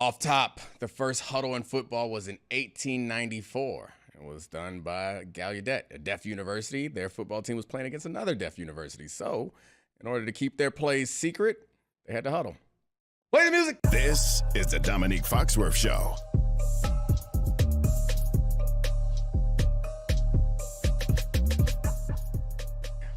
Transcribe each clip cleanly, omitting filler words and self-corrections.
Off top, the first huddle in football was in 1894. It was done by Gallaudet, a deaf university. Their football team was playing against another deaf university. So, in order to keep their plays secret, they had to huddle. Play the music! This is the Domonique Foxworth Show.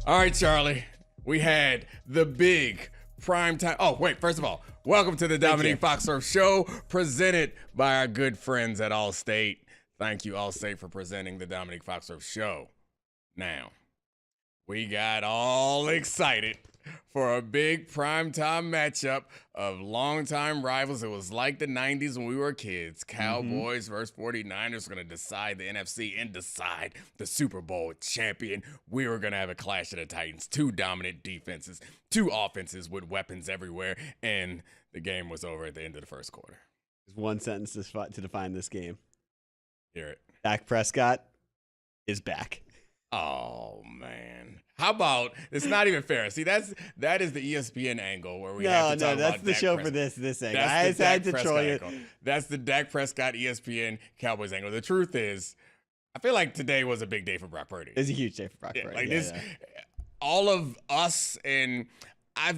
All right, Charlie. We had the big prime time. Oh, wait, first of all, welcome to the Domonique Foxworth Show, presented by our good friends at Allstate. Thank you, Allstate, for presenting the Domonique Foxworth Show. Now, we got all excited for a big primetime matchup of longtime rivals. It was like the 90s when we were kids. Cowboys versus 49ers were going to decide the NFC and decide the Super Bowl champion. We were going to have a clash of the Titans. Two dominant defenses, two offenses with weapons everywhere, and the game was over at the end of the first quarter. There's one sentence to define this game. Hear it. Dak Prescott is back. Oh, man. How about, it's not even fair. See, that is the ESPN angle where we have to talk about that's the Dak show Prescott. for this angle. That's I the just had Dak to troll you. Prescott angle. That's the Dak Prescott ESPN Cowboys angle. The truth is, I feel like today was a big day for Brock Purdy. It's a huge day for Brock Purdy. Like this, all of us, and I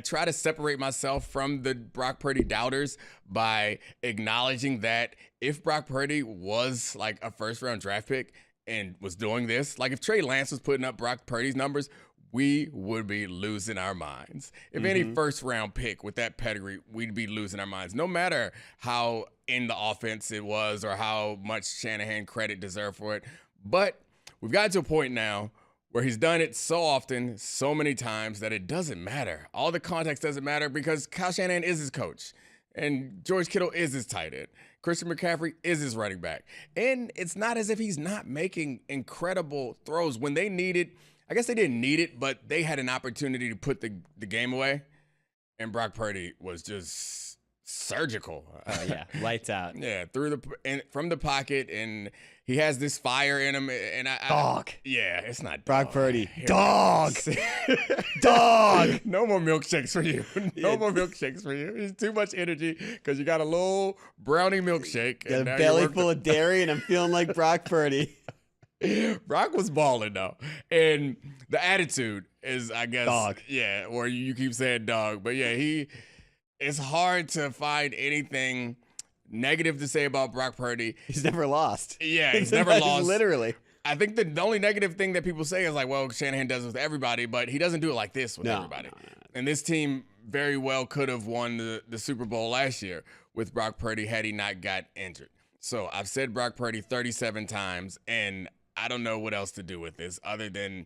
try to separate myself from the Brock Purdy doubters by acknowledging that if Brock Purdy was like a first-round draft pick and was doing this, like if Trey Lance was putting up Brock Purdy's numbers, we would be losing our minds. If any first-round pick with that pedigree, we'd be losing our minds, no matter how in the offense it was or how much Shanahan credit deserved for it. But we've gotten to a point now where he's done it so often, so many times, that it doesn't matter. All the context doesn't matter because Kyle Shanahan is his coach, and George Kittle is his tight end. Christian McCaffrey is his running back. And it's not as if he's not making incredible throws. When they needed, I guess they didn't need it, but they had an opportunity to put the game away, and Brock Purdy was just surgical. Lights out. Yeah, from the pocket, and he has this fire in him. And Dog. It's not Brock dog. Purdy. Here Dog. Dog. No more milkshakes for you. No more milkshakes for you. It's too much energy because you got a little brownie milkshake. Got a belly full of dairy, and I'm feeling like Brock Purdy. Brock was balling, though. And the attitude is, I guess. Dog. Yeah, or you keep saying dog. But, yeah, it's hard to find anything negative to say about Brock Purdy. He's never lost. Yeah, he's never lost. Literally. I think the only negative thing that people say is like, well, Shanahan does it with everybody, but he doesn't do it like this with everybody. No. And this team very well could have won the Super Bowl last year with Brock Purdy had he not got injured. So I've said Brock Purdy 37 times, and I don't know what else to do with this other than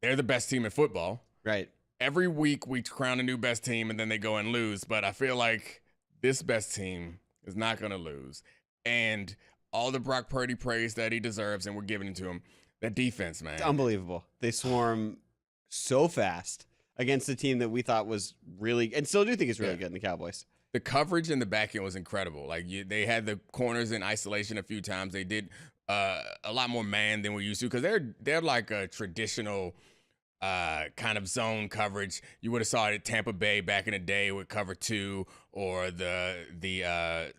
they're the best team in football. Right. Every week we crown a new best team, and then they go and lose. But I feel like this best team is not going to lose. And all the Brock Purdy praise that he deserves, and we're giving it to him. That defense, man. It's unbelievable. They swarm so fast against a team that we thought was really, and still do think is really good in the Cowboys. The coverage in the back end was incredible. Like they had the corners in isolation a few times. They did a lot more man than we're used to because they're like a traditional kind of zone coverage. You would have saw it at Tampa Bay back in the day with cover 2, or the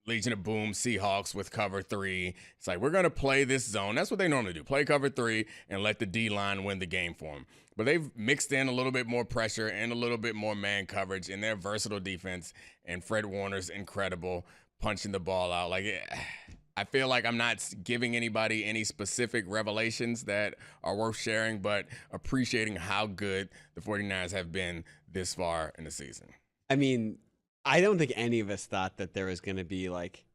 Legion of Boom Seahawks with cover 3. It's like, we're going to play this zone. That's what they normally do. Play cover 3 and let the D-line win the game for them. But they've mixed in a little bit more pressure and a little bit more man coverage in their versatile defense. And Fred Warner's incredible, punching the ball out. Like, I feel like I'm not giving anybody any specific revelations that are worth sharing, but appreciating how good the 49ers have been this far in the season. I mean, I don't think any of us thought that there was going to be, like,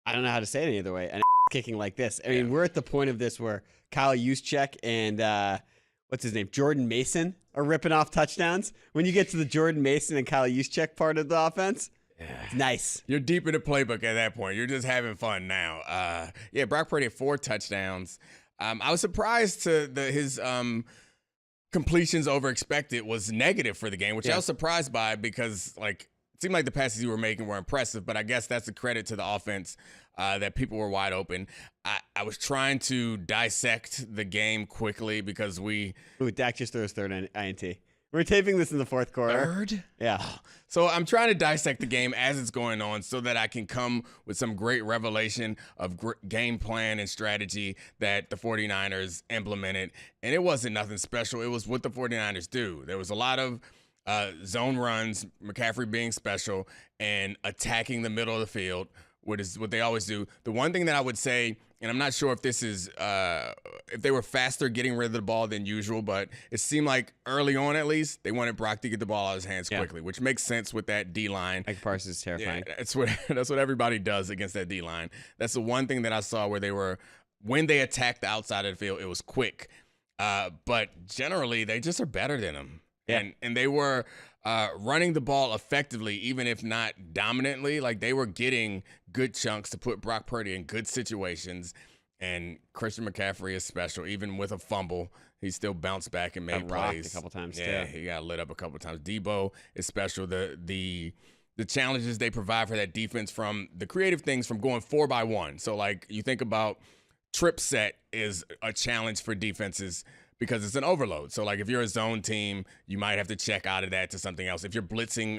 I don't know how to say it any other way, an kicking like this. I mean, we're at the point of this where Kyle Juszczyk and what's his name, Jordan Mason are ripping off touchdowns. When you get to the Jordan Mason and Kyle Juszczyk part of the offense, it's nice. You're deep in the playbook at that point. You're just having fun now. Brock Purdy had 4 touchdowns. I was surprised to his completions over expected was negative for the game, which I was surprised by because, like, it seemed like the passes you were making were impressive, but I guess that's a credit to the offense that people were wide open. I was trying to dissect the game quickly because Dak just threw his third INT. We're taping this in the fourth quarter. Third? Yeah. So I'm trying to dissect the game as it's going on so that I can come with some great revelation of game plan and strategy that the 49ers implemented. And it wasn't nothing special. It was what the 49ers do. There was a lot of zone runs, McCaffrey being special, and attacking the middle of the field, what they always do. The one thing that I would say, and I'm not sure if this is if they were faster getting rid of the ball than usual, but it seemed like early on at least they wanted Brock to get the ball out of his hands quickly, which makes sense with that D-line. Mike Parsons is terrifying. Yeah, that's what everybody does against that D-line. That's the one thing that I saw where when they attacked the outside of the field, it was quick. But generally, they just are better than them. Yeah. And they were running the ball effectively, even if not dominantly. Like, they were getting good chunks to put Brock Purdy in good situations. And Christian McCaffrey is special. Even with a fumble, he still bounced back and made plays. A couple times, yeah, too. He got lit up a couple times. Debo is special. The challenges they provide for that defense, from the creative things, from going 4-by-1. So, like, you think about trip set is a challenge for defenses because it's an overload. So, like, if you're a zone team, you might have to check out of that to something else. If you're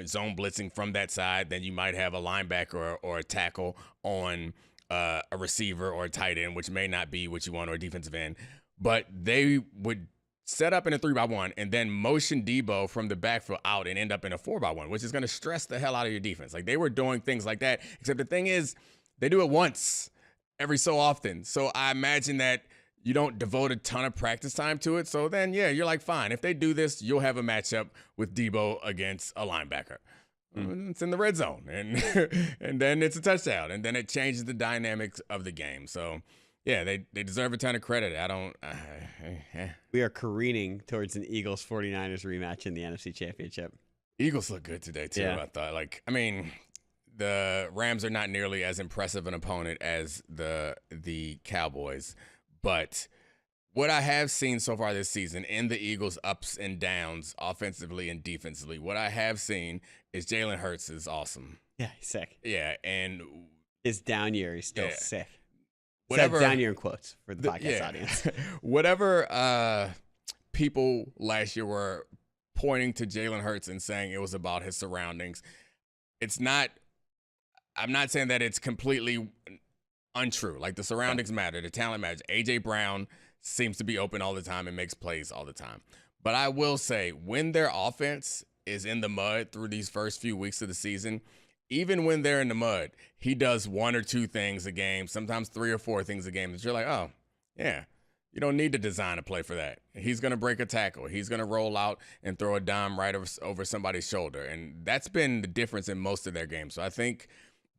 zone blitzing from that side, then you might have a linebacker or a tackle on a receiver or a tight end, which may not be what you want, or a defensive end. But they would set up in a 3-by-1 and then motion Debo from the backfield out and end up in a 4-by-1, which is going to stress the hell out of your defense. Like, they were doing things like that, except the thing is they do it once every so often. So I imagine that you don't devote a ton of practice time to it. So then, yeah, you're like, fine. If they do this, you'll have a matchup with Debo against a linebacker. It's in the red zone, and then it's a touchdown, and then it changes the dynamics of the game. So, yeah, they deserve a ton of credit. We are careening towards an Eagles-49ers rematch in the NFC Championship. Eagles look good today, too, I thought. Like, I mean, the Rams are not nearly as impressive an opponent as the Cowboys. But what I have seen so far this season in the Eagles' ups and downs, offensively and defensively, what I have seen is Jalen Hurts is awesome. Yeah, he's sick. Yeah, and his down year, he's still sick. Whatever down year in quotes for the podcast audience. Whatever people last year were pointing to Jalen Hurts and saying it was about his surroundings, it's not. I'm not saying that it's completely untrue. Like, the surroundings matter, the talent matters. AJ Brown seems to be open all the time and makes plays all the time. But I will say, when their offense is in the mud through these first few weeks of the season, even when they're in the mud, he does 1 or 2 things a game, sometimes 3 or 4 things a game that you're like, oh, yeah, you don't need to design a play for that. He's going to break a tackle. He's going to roll out and throw a dime right over somebody's shoulder. And that's been the difference in most of their games. So I think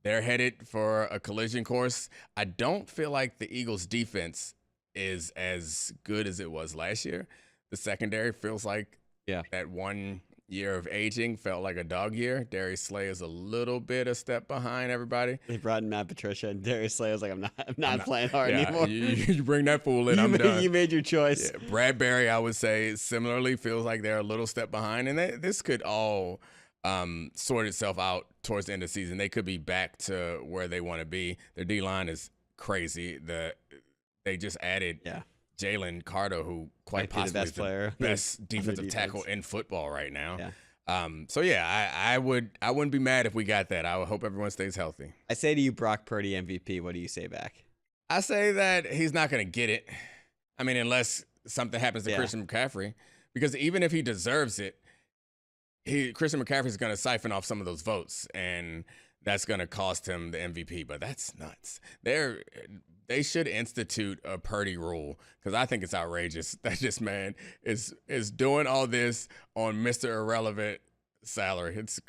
they're headed for a collision course. I don't feel like the Eagles' defense is as good as it was last year. The secondary feels like that 1 year of aging felt like a dog year. Darius Slay is a little bit a step behind everybody. They brought in Matt Patricia, and Darius Slay was like, I'm not playing hard anymore. You bring that fool in, I'm done. You made your choice. Yeah, Bradbury, I would say, similarly feels like they're a little step behind, and this could all sort itself out towards the end of the season. They could be back to where they want to be. Their D-line is crazy. They just added Jalen Carter, who quite possibly is the best defensive tackle in football right now. Yeah. I wouldn't be mad if we got that. I would hope everyone stays healthy. I say to you, Brock Purdy MVP. What do you say back? I say that he's not going to get it. I mean, unless something happens to Christian McCaffrey, because even if he deserves it, Christian McCaffrey is going to siphon off some of those votes, and that's going to cost him the MVP. But that's nuts. They should institute a Purdy rule, because I think it's outrageous that this man is doing all this on Mr. Irrelevant salary. It's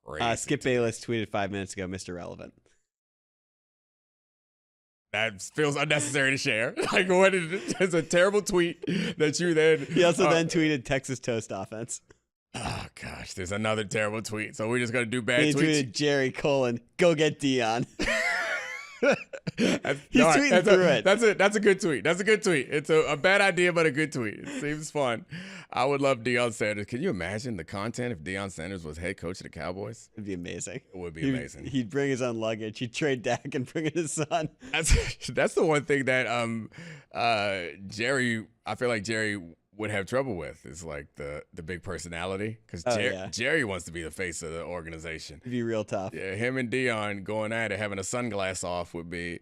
crazy. Skip Bayless tweeted 5 minutes ago, Mr. Relevant. That feels unnecessary to share. Like, what is it? It's a terrible tweet that you then. He also then tweeted Texas Toast offense. Oh, gosh, there's another terrible tweet. So we're just going to do bad tweets? He tweeted Jerry Colon, go get Dion. He's tweeting through it. That's a good tweet. That's a good tweet. It's a bad idea, but a good tweet. It seems fun. I would love Deion Sanders. Can you imagine the content if Deion Sanders was head coach of the Cowboys? It'd be amazing. It would be amazing. He'd bring his own luggage. He'd trade Dak and bring in his son. That's the one thing that Jerry, I feel like Jerry would have trouble with is like the big personality, because Jerry wants to be the face of the organization. It'd be real tough. Yeah, him and Dion going at it, having a sunglass off would be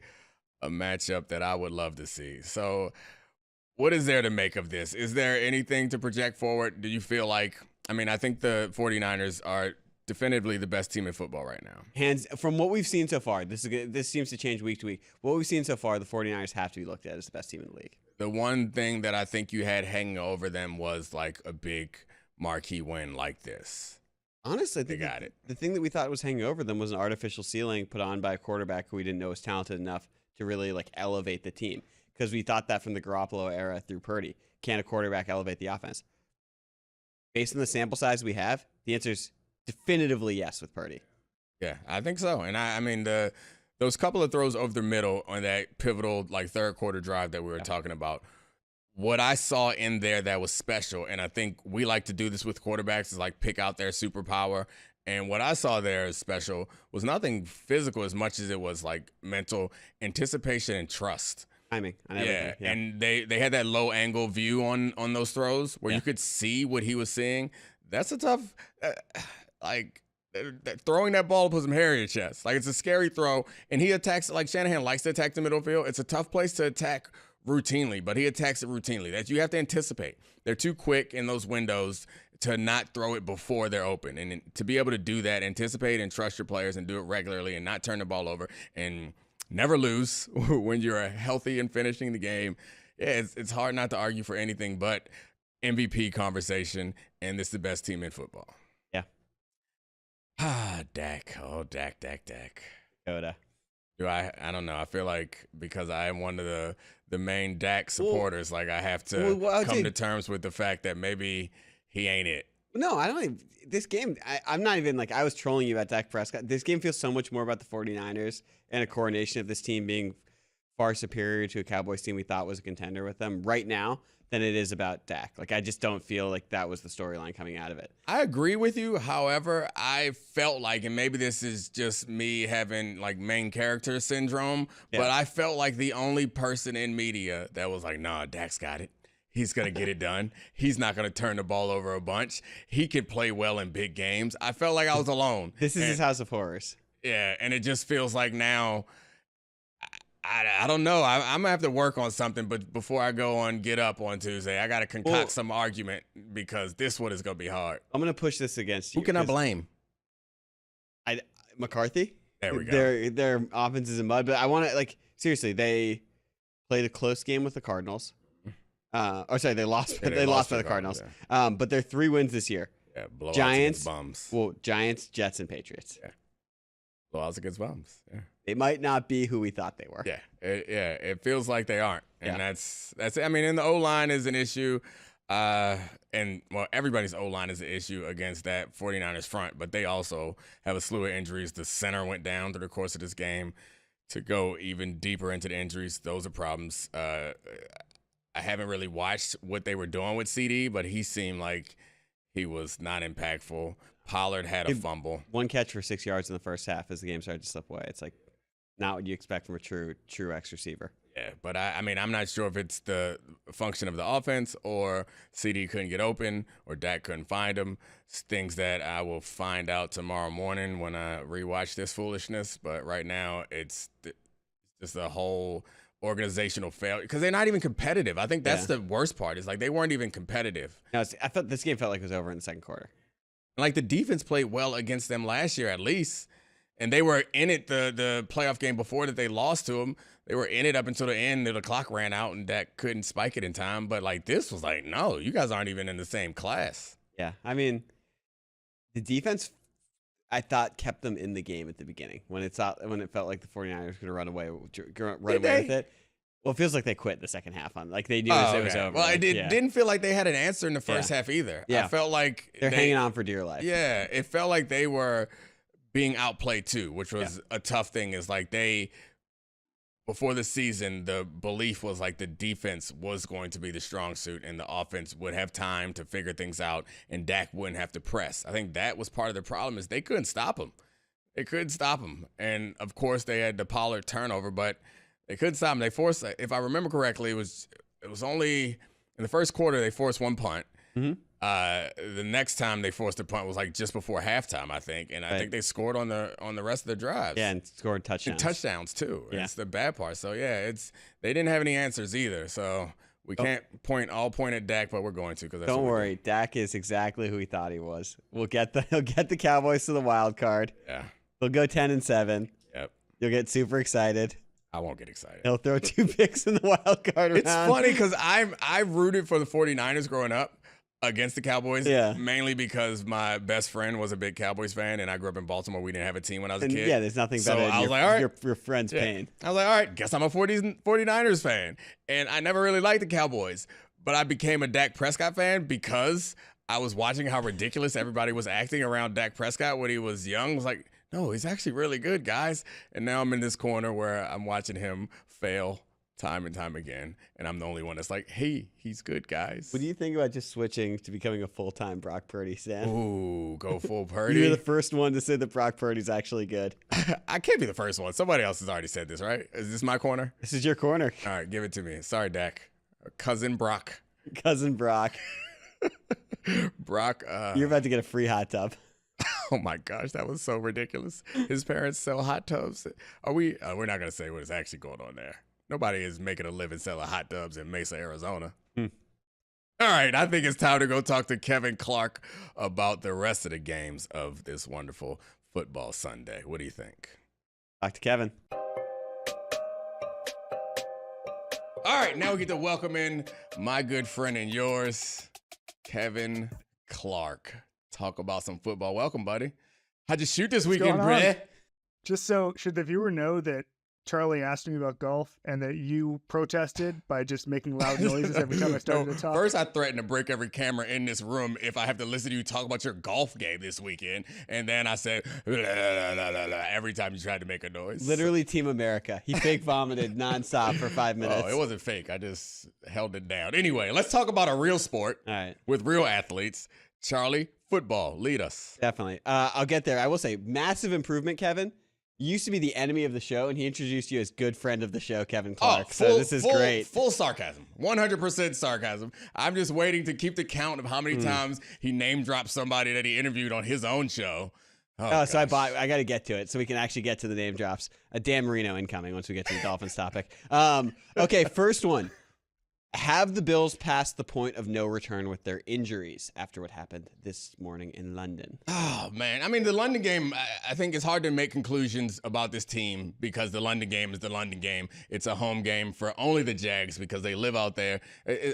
a matchup that I would love to see. So what is there to make of this? Is there anything to project forward? Do you feel like, I mean, I think the 49ers are definitively the best team in football right now. Hands from what we've seen so far, this seems to change week to week. What we've seen so far, the 49ers have to be looked at as the best team in the league. The one thing that I think you had hanging over them was like a big marquee win like this. Honestly, they got it. The thing that we thought was hanging over them was an artificial ceiling put on by a quarterback who we didn't know was talented enough to really like elevate the team. Because we thought that from the Garoppolo era through Purdy. Can a quarterback elevate the offense? Based on the sample size we have, the answer is definitively yes with Purdy. Yeah, I think so. And I mean, those couple of throws over the middle on that pivotal like third quarter drive that we were talking about, what I saw in there that was special, and I think we like to do this with quarterbacks, is like pick out their superpower. And what I saw there as special was nothing physical as much as it was like mental anticipation and trust. Timing. Yeah, and they had that low angle view on those throws where you could see what he was seeing. That's a tough, throwing that ball puts some hair in your chest. Like, it's a scary throw, and he attacks, like Shanahan likes to attack the middle field. It's a tough place to attack routinely, but he attacks it routinely. That you have to anticipate. They're too quick in those windows to not throw it before they're open. And to be able to do that, anticipate and trust your players and do it regularly and not turn the ball over and never lose when you're healthy and finishing the game. Yeah, it's hard not to argue for anything but MVP conversation, and this is the best team in football. Yeah. Dak. Oh, Dak. Yoda. I don't know. I feel like because I am one of the main Dak supporters, like I have to come to terms with the fact that maybe he ain't it. No, I don't even. This game, I'm not even like, I was trolling you about Dak Prescott. This game feels so much more about the 49ers and a coronation of this team being far superior to a Cowboys team we thought was a contender with them right now than it is about Dak. Like, I just don't feel like that was the storyline coming out of it. I agree with you. However, I felt like, and maybe this is just me having like main character syndrome, but I felt like the only person in media that was like, nah, Dak's got it. He's going to get it done. He's not going to turn the ball over a bunch. He can play well in big games. I felt like I was alone. This is his house of horrors. Yeah, and it just feels like now, I don't know. I'm going to have to work on something, but before I go on Get Up on Tuesday, I got to concoct some argument because this one is going to be hard. I'm going to push this against you. Who can I blame? McCarthy. There we go. Their offense is in mud, but I want to, like, seriously, they played a close game with the Cardinals. They lost. They lost by the Cardinals. Yeah. But they're 3 wins this year. Yeah, blowouts Giants, against bums. Well, Giants, Jets, and Patriots. Yeah, blowouts against bums. Yeah, they might not be who we thought they were. Yeah, it feels like they aren't, and that's. I mean, and the O-line is an issue, and everybody's O-line is an issue against that 49ers front, but they also have a slew of injuries. The center went down through the course of this game. To go even deeper into the injuries, those are problems. I haven't really watched what they were doing with CD, but he seemed like he was not impactful. Pollard had a fumble. 1 catch for 6 yards in the first half as the game started to slip away. It's like not what you expect from a true X receiver. Yeah, but I mean, I'm not sure if it's the function of the offense or CD couldn't get open or Dak couldn't find him. It's things that I will find out tomorrow morning when I rewatch this foolishness. But right now, it's just a whole organizational failure because they're not even competitive. I think that's the worst part. Is like they weren't even competitive. No, I thought this game felt like it was over in the second quarter. Like the defense played well against them last year at least, and they were in it the playoff game before that they lost to them. They were in it up until the end. The clock ran out and Dak couldn't spike it in time. But like this was like, no, you guys aren't even in the same class. Yeah, I mean, the defense I thought kept them in the game at the beginning when it felt like the 49ers were going to run away with it. Well, it feels like they quit the second half on like they knew it was over. Well, it didn't feel like they had an answer in the first half either. Yeah. I felt like they're hanging on for dear life. Yeah, it felt like they were being outplayed too, which was a tough thing. Is like before the season, the belief was like the defense was going to be the strong suit and the offense would have time to figure things out and Dak wouldn't have to press. I think that was part of the problem is they couldn't stop him. They couldn't stop him. And, of course, they had the Pollard turnover, but they couldn't stop him. They forced, if I remember correctly, it was only In the first quarter, they forced one punt. Mm-hmm. The next time they forced a punt was like just before halftime, I think, and I think they scored on the rest of the drives. Yeah, and scored touchdowns. And touchdowns too. Yeah. It's the bad part. So yeah, they didn't have any answers either. So we can't point at Dak, but we're going to because don't worry, Dak is exactly who he thought he was. He'll get the Cowboys to the wild card. Yeah, they'll go 10-7. Yep. You'll get super excited. I won't get excited. He'll throw 2 picks in the wild card round. It's funny because I rooted for the 49ers growing up against the Cowboys, mainly because my best friend was a big Cowboys fan, and I grew up in Baltimore. We didn't have a team when I was a kid. Yeah, there's nothing better than your friend's pain. I was like, all right, guess I'm a 49ers fan. And I never really liked the Cowboys, but I became a Dak Prescott fan because I was watching how ridiculous everybody was acting around Dak Prescott when he was young. I was like, no, he's actually really good, guys. And now I'm in this corner where I'm watching him fail time and time again, and I'm the only one that's like, hey, he's good, guys. What do you think about just switching to becoming a full-time Brock Purdy fan? Ooh, go full Purdy. You're the first one to say that Brock Purdy's actually good. I can't be the first one. Somebody else has already said this, right? Is this my corner? This is your corner. All right, give it to me. Sorry, Dak. Cousin Brock. Cousin Brock. Brock. You're about to get a free hot tub. Oh my gosh, that was so ridiculous. His parents sell hot tubs. We're not gonna say what is actually going on there. Nobody is making a living selling hot tubs in Mesa, Arizona. All right, I think it's time to go talk to Kevin Clark about the rest of the games of this wonderful football Sunday. What do you think? Talk to Kevin. All right, now we get to welcome in my good friend and yours, Kevin Clark. Talk about some football. Welcome, buddy. How'd you shoot this weekend, Brett? Just so, should the viewer know that Charlie asked me about golf and that you protested by just making loud noises every time I started to talk? First, I threatened to break every camera in this room if I have to listen to you talk about your golf game this weekend. And then I said, la, la, la, la, every time you tried to make a noise. Literally Team America. He fake vomited nonstop for 5 minutes. Oh, it wasn't fake. I just held it down. Anyway, let's talk about a real sport with real athletes. Charlie, football, lead us. Definitely. I'll get there. I will say, massive improvement, Kevin. You used to be the enemy of the show, and he introduced you as good friend of the show, Kevin Clark. So this is great. Full sarcasm. 100% sarcasm. I'm just waiting to keep the count of how many times he name dropped somebody that he interviewed on his own show. So I got to get to it so we can actually get to the name drops. Dan Marino incoming once we get to the Dolphins topic. Okay, first one. Have the Bills passed the point of no return with their injuries after what happened this morning in London? Oh, man. I mean, the London game, I think it's hard to make conclusions about this team because the London game is the London game. It's a home game for only the Jags because they live out there.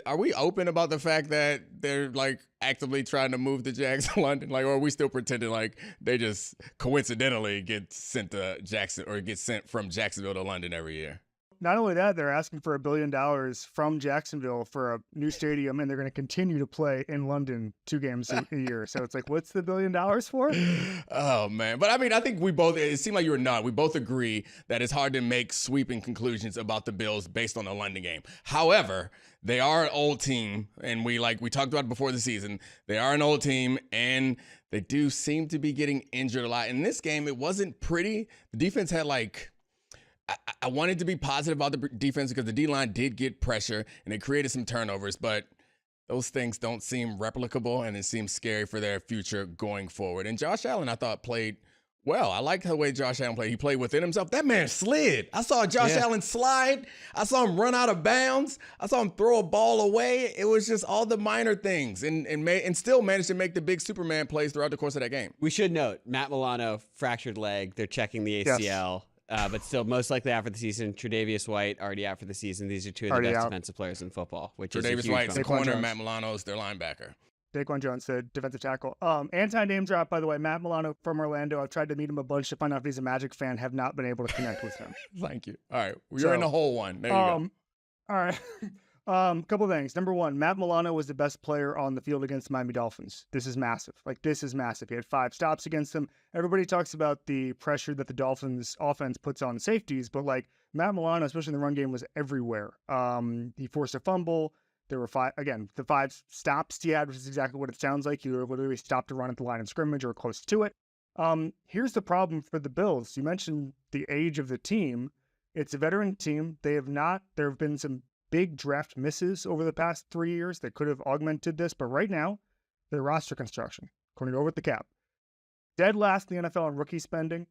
Are we open about the fact that they're, like, actively trying to move the Jags to London? Like, or are we still pretending like they just coincidentally get sent to Jackson or get sent from Jacksonville to London every year? Not only that, they're asking for $1 billion from Jacksonville for a new stadium, and they're going to continue to play in London 2 games a year. So it's like, what's the $1 billion for? Oh, man. But I mean, I think it seemed like you were not. We both agree that it's hard to make sweeping conclusions about the Bills based on the London game. However, they are an old team, and we talked about it before the season. They are an old team, and they do seem to be getting injured a lot. In this game, it wasn't pretty. The defense had I wanted to be positive about the defense because the D-line did get pressure and they created some turnovers, but those things don't seem replicable and it seems scary for their future going forward. And Josh Allen, I thought, played well. I liked the way Josh Allen played. He played within himself. That man slid. I saw Josh Allen slide. I saw him run out of bounds. I saw him throw a ball away. It was just all the minor things and still managed to make the big Superman plays throughout the course of that game. We should note, Matt Milano, fractured leg. They're checking the ACL. Yes. But still most likely out for the season. Tre'Davious White already out for the season. These are 2 of the best defensive players in football. Tre'Davious White's the corner, Matt Milano's their linebacker. Daquan Jones, the defensive tackle. Anti-name drop, by the way, Matt Milano from Orlando. I've tried to meet him a bunch to find out if he's a Magic fan. Have not been able to connect with him. Thank you. All right. You're in the whole one. There you go. All right. Couple of things. Number one, Matt Milano was the best player on the field against the Miami Dolphins. This is massive. This is massive. He had 5 stops against them. Everybody talks about the pressure that the Dolphins offense puts on safeties, but Matt Milano, especially in the run game, was everywhere. He forced a fumble. There were 5, again, the 5 stops he had, which is exactly what it sounds like. He literally stopped to run at the line of scrimmage or close to it. Here's the problem for the Bills. You mentioned the age of the team. It's a veteran team. There have been some big draft misses over the past 3 years that could have augmented this, but right now, their roster construction, according to Over the Cap, dead last in the NFL in rookie spending,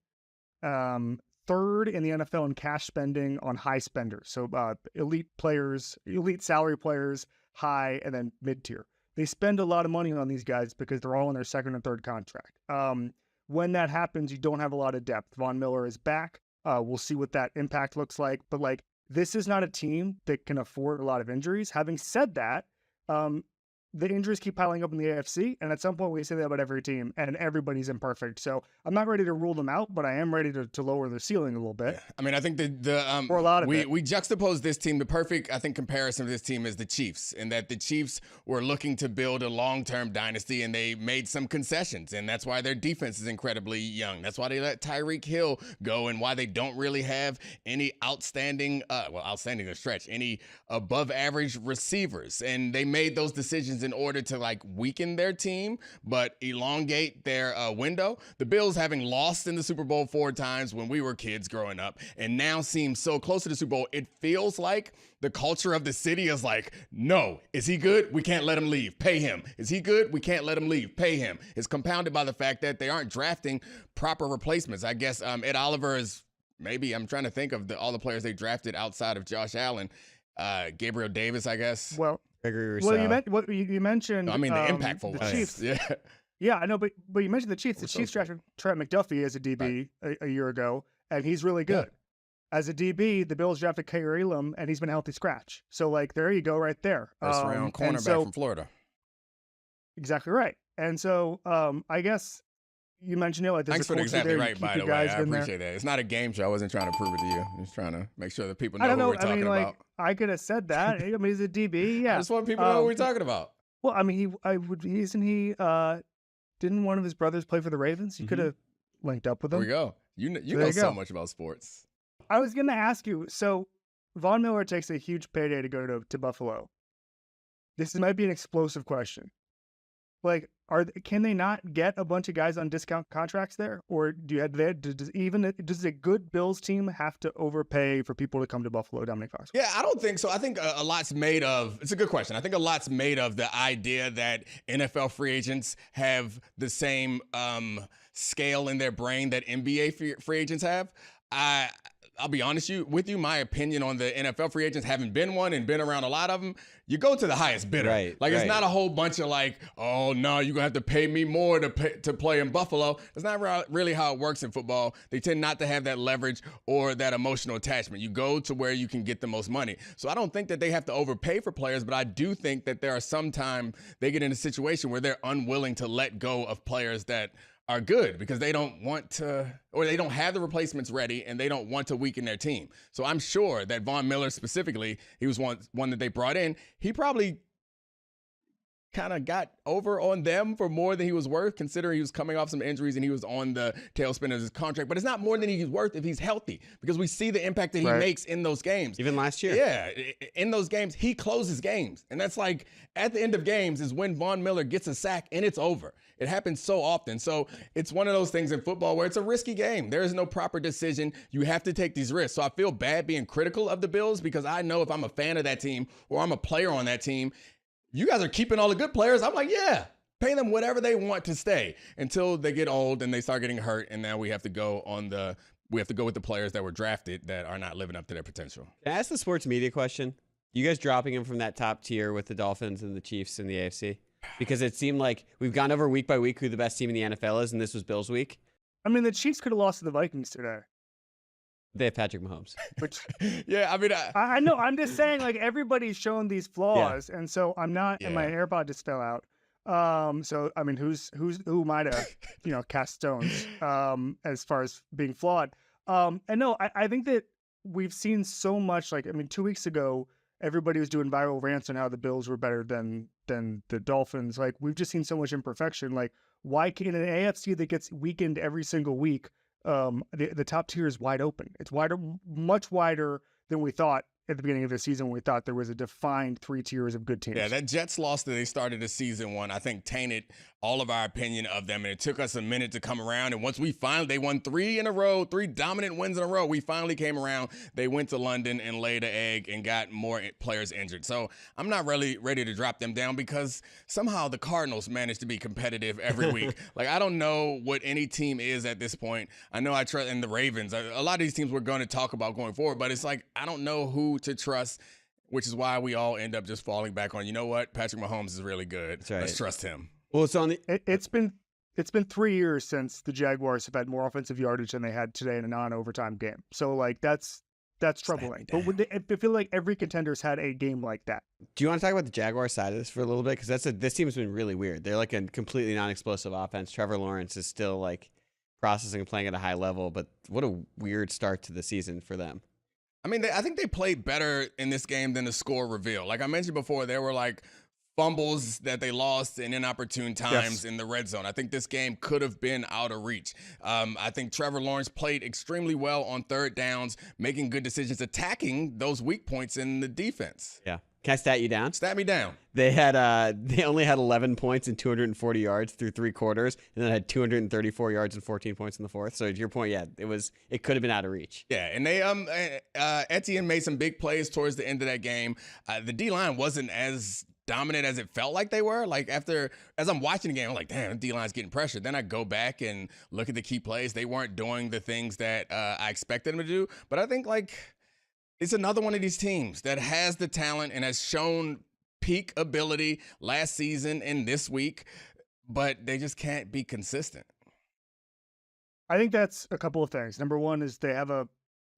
third in the NFL in cash spending on high spenders. So elite players, elite salary players, high, and then mid-tier. They spend a lot of money on these guys because they're all in their second and third contract. When that happens, you don't have a lot of depth. Von Miller is back. We'll see what that impact looks like. But like, this is not a team that can afford a lot of injuries. Having said that, the injuries keep piling up in the AFC, and at some point we say that about every team, and everybody's imperfect. So I'm not ready to rule them out, but I am ready to lower their ceiling a little bit. Yeah. I mean, I think for a lot of we juxtapose this team. The perfect, I think, comparison of this team is the Chiefs, in that the Chiefs were looking to build a long-term dynasty, and they made some concessions, and that's why their defense is incredibly young. That's why they let Tyreek Hill go, and why they don't really have any outstanding to stretch, any above-average receivers. And they made those decisions in order to like weaken their team, but elongate their window. The Bills, having lost in the Super Bowl 4 times when we were kids growing up, and now seem so close to the Super Bowl, it feels like the culture of the city is like, no, is he good? We can't let him leave. Pay him. Is he good? We can't let him leave. Pay him. It's compounded by the fact that they aren't drafting proper replacements. I guess Ed Oliver is maybe, I'm trying to think of all the players they drafted outside of Josh Allen. Gabriel Davis, I guess. Well, you mentioned. I mean, the impactful the ones. Chiefs. Yeah. Yeah, I know, but you mentioned the Chiefs. The Chiefs drafted Trent McDuffie as a DB a year ago, and he's really good. Yeah. As a DB, the Bills drafted Kaiir Elam, and he's been a healthy scratch. So, like, there you go, right there. First round cornerback from Florida. Exactly right. And so, I guess you mentioned it. Like, thanks for the exactly right, by the way. I appreciate that. It's not a game show. I wasn't trying to prove it to you. I'm just trying to make sure that people know who we're talking about. Like, I could have said that. I mean, he's a DB. Yeah. I just want people to know who we're talking about. Well, I mean, didn't one of his brothers play for the Ravens? You could have linked up with him. There we go. You know so much about sports. I was going to ask you, so Von Miller takes a huge payday to go to Buffalo. This might be an explosive question. Like, can they not get a bunch of guys on discount contracts there? Or does a good Bills team have to overpay for people to come to Buffalo, Domonique Foxworth? Yeah, I don't think so. I think a lot's made of, it's a good question. I think a lot's made of the idea that NFL free agents have the same scale in their brain that NBA free agents have. I'll be honest with you, my opinion on the NFL free agents, having been one and been around a lot of them, you go to the highest bidder. Right, it's not a whole bunch of like, oh, no, you're going to have to pay me more to play in Buffalo. That's not really how it works in football. They tend not to have that leverage or that emotional attachment. You go to where you can get the most money. So I don't think that they have to overpay for players, but I do think that there are sometimes they get in a situation where they're unwilling to let go of players that are good because they don't want to, or they don't have the replacements ready and they don't want to weaken their team. So I'm sure that Von Miller specifically, he was one that they brought in. He probably kind of got over on them for more than he was worth, considering he was coming off some injuries and he was on the tailspin of his contract. But it's not more than he's worth if he's healthy, because we see the impact that he makes in those games. Even last year. Yeah. In those games, he closes games. And that's like, at the end of games is when Von Miller gets a sack and it's over. It happens so often. So it's one of those things in football where it's a risky game. There is no proper decision. You have to take these risks. So I feel bad being critical of the Bills, because I know if I'm a fan of that team or I'm a player on that team, you guys are keeping all the good players. I'm like, yeah, pay them whatever they want to stay until they get old and they start getting hurt. And now we have to go with the players that were drafted that are not living up to their potential. Can I ask the sports media question? You guys dropping him from that top tier with the Dolphins and the Chiefs in the AFC? Because it seemed like we've gone over week by week who the best team in the NFL is, and this was Bills week. I mean, the Chiefs could have lost to the Vikings today. They have Patrick Mahomes. Which, yeah, I mean, I know. I'm just saying, like, everybody's shown these flaws, and so I'm not. And my AirPod just fell out. So I mean, who might have, cast stones, as far as being flawed. And no, I think that we've seen so much. Like, I mean, 2 weeks ago, everybody was doing viral rants on how the Bills were better than the Dolphins. Like, we've just seen so much imperfection. Like, why can an AFC that gets weakened every single week, the top tier is wide open. It's much wider than we thought at the beginning of the season when we thought there was a defined 3 tiers of good teams. Yeah, that Jets loss that they started the season one, I think tainted all of our opinion of them. And it took us a minute to come around. And once they won 3 in a row, 3 dominant wins in a row. We finally came around. They went to London and laid an egg and got more players injured. So I'm not really ready to drop them down because somehow the Cardinals managed to be competitive every week. Like, I don't know what any team is at this point. I know I trust in the Ravens. A lot of these teams we're going to talk about going forward, but it's like, I don't know who to trust, which is why we all end up just falling back on, you know what? Patrick Mahomes is really good. That's right. Let's trust him. Well, it's on the. It's been 3 years since the Jaguars have had more offensive yardage than they had today in a non-overtime game. So like that's troubling. But I feel like every contender's had a game like that. Do you want to talk about the Jaguar side of this for a little bit? Because this team's been really weird. They're like a completely non-explosive offense. Trevor Lawrence is still like processing and playing at a high level, but what a weird start to the season for them. I mean, I think they played better in this game than the score revealed. Like I mentioned before, there were like fumbles that they lost in inopportune times in the red zone. I think this game could have been out of reach. I think Trevor Lawrence played extremely well on third downs, making good decisions, attacking those weak points in the defense. Yeah. Can I stat you down? Stat me down. They only had 11 points and 240 yards through 3 quarters, and then had 234 yards and 14 points in the fourth. So to your point, yeah, it could have been out of reach. Yeah, and they Etienne made some big plays towards the end of that game. The D-line wasn't as dominant as it felt like they were. Like as I'm watching the game, I'm like, damn, the D-line's getting pressured. Then I go back and look at the key plays. They weren't doing the things that I expected them to do. But I think like it's another one of these teams that has the talent and has shown peak ability last season and this week, but they just can't be consistent. I think that's a couple of things. Number one is they have a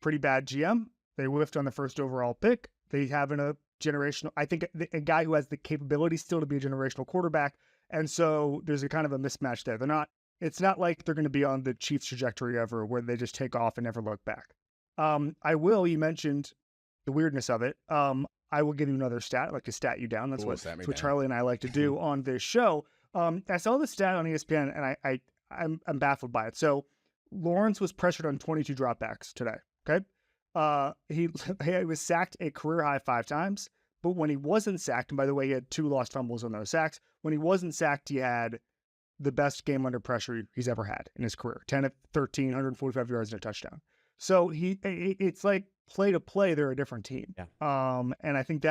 pretty bad GM. They whiffed on the first overall pick. They have a generational, I think a guy who has the capability still to be a generational quarterback. And so there's a kind of a mismatch there. It's not like they're going to be on the Chiefs trajectory ever where they just take off and never look back. You mentioned the weirdness of it. I will give you another stat. I like to stat you down. That's what Charlie and I like to do on this show. I saw the stat on ESPN and I'm baffled by it. So Lawrence was pressured on 22 dropbacks today. Okay. He was sacked a career high 5 times, but when he wasn't sacked, and by the way, he had 2 lost fumbles on those sacks. When he wasn't sacked, he had the best game under pressure he's ever had in his career. 10 of 13, 145 yards and a touchdown. So it's like play to play, they're a different team. Yeah. And I think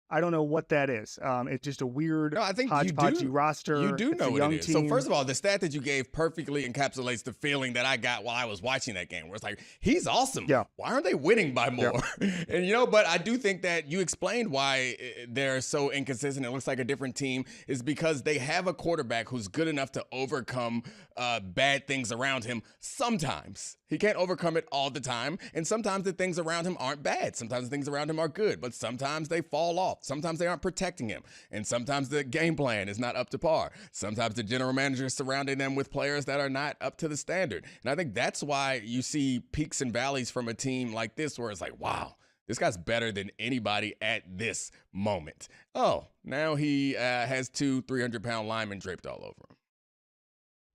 I don't know what that is. It's just a weird hodgepodgey roster. You do know what it is. Team. So first of all, the stat that you gave perfectly encapsulates the feeling that I got while I was watching that game, where it's like, he's awesome. Yeah. Why aren't they winning by more? Yeah. And, but I do think that you explained why they're so inconsistent. It looks like a different team is because they have a quarterback who's good enough to overcome bad things around him sometimes. He can't overcome it all the time. And sometimes the things around him aren't bad. Sometimes the things around him are good, but sometimes they fall off. Sometimes they aren't protecting him. And sometimes the game plan is not up to par. Sometimes the general manager is surrounding them with players that are not up to the standard. And I think that's why you see peaks and valleys from a team like this, where it's like, wow, this guy's better than anybody at this moment. Oh, now he has 2 300-pound linemen draped all over him.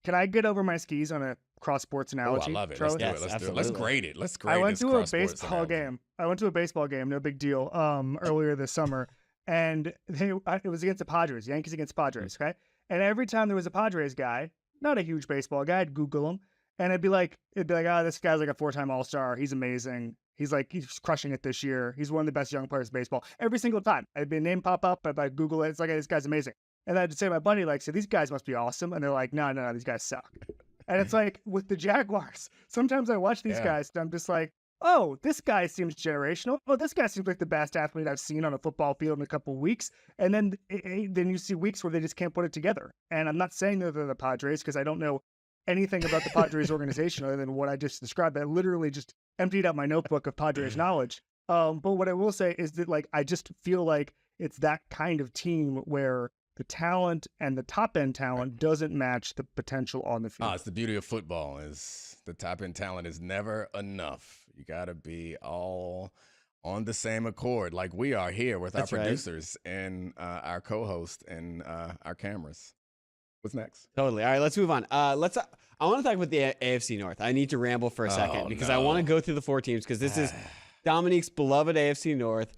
Can I get over my skis on a cross sports analogy? Oh, I love it. Charlie? Let's do it. Let's grade it. I went to a baseball game. No big deal. Earlier this summer, and it was against the Padres. Yankees against Padres. Okay, and every time there was a Padres guy, not a huge baseball guy, I'd Google him, and it'd be like, this guy's like a 4-time All-Star. He's amazing. He's crushing it this year. He's one of the best young players in baseball. Every single time, I'd be a name pop up, I'd Google it. It's like, this guy's amazing. And I'd say to my buddy, so these guys must be awesome. And they're like, no, these guys suck. And it's like with the Jaguars, sometimes I watch these guys and I'm just like, oh, this guy seems generational. Oh, this guy seems like the best athlete I've seen on a football field in a couple of weeks. And then you see weeks where they just can't put it together. And I'm not saying they're the Padres because I don't know anything about the Padres organization other than what I just described. I literally just emptied out my notebook of Padres knowledge. But what I will say is that I just feel like it's that kind of team where the talent and the top end talent doesn't match the potential on the field. It's the beauty of football is the top end talent is never enough. You got to be all on the same accord, like we are here with our producers and our co-host and our cameras. What's next? Totally. All right, let's move on. I want to talk about the AFC North. I need to ramble for a second because I want to go through the 4 teams because this is Domonique's beloved AFC North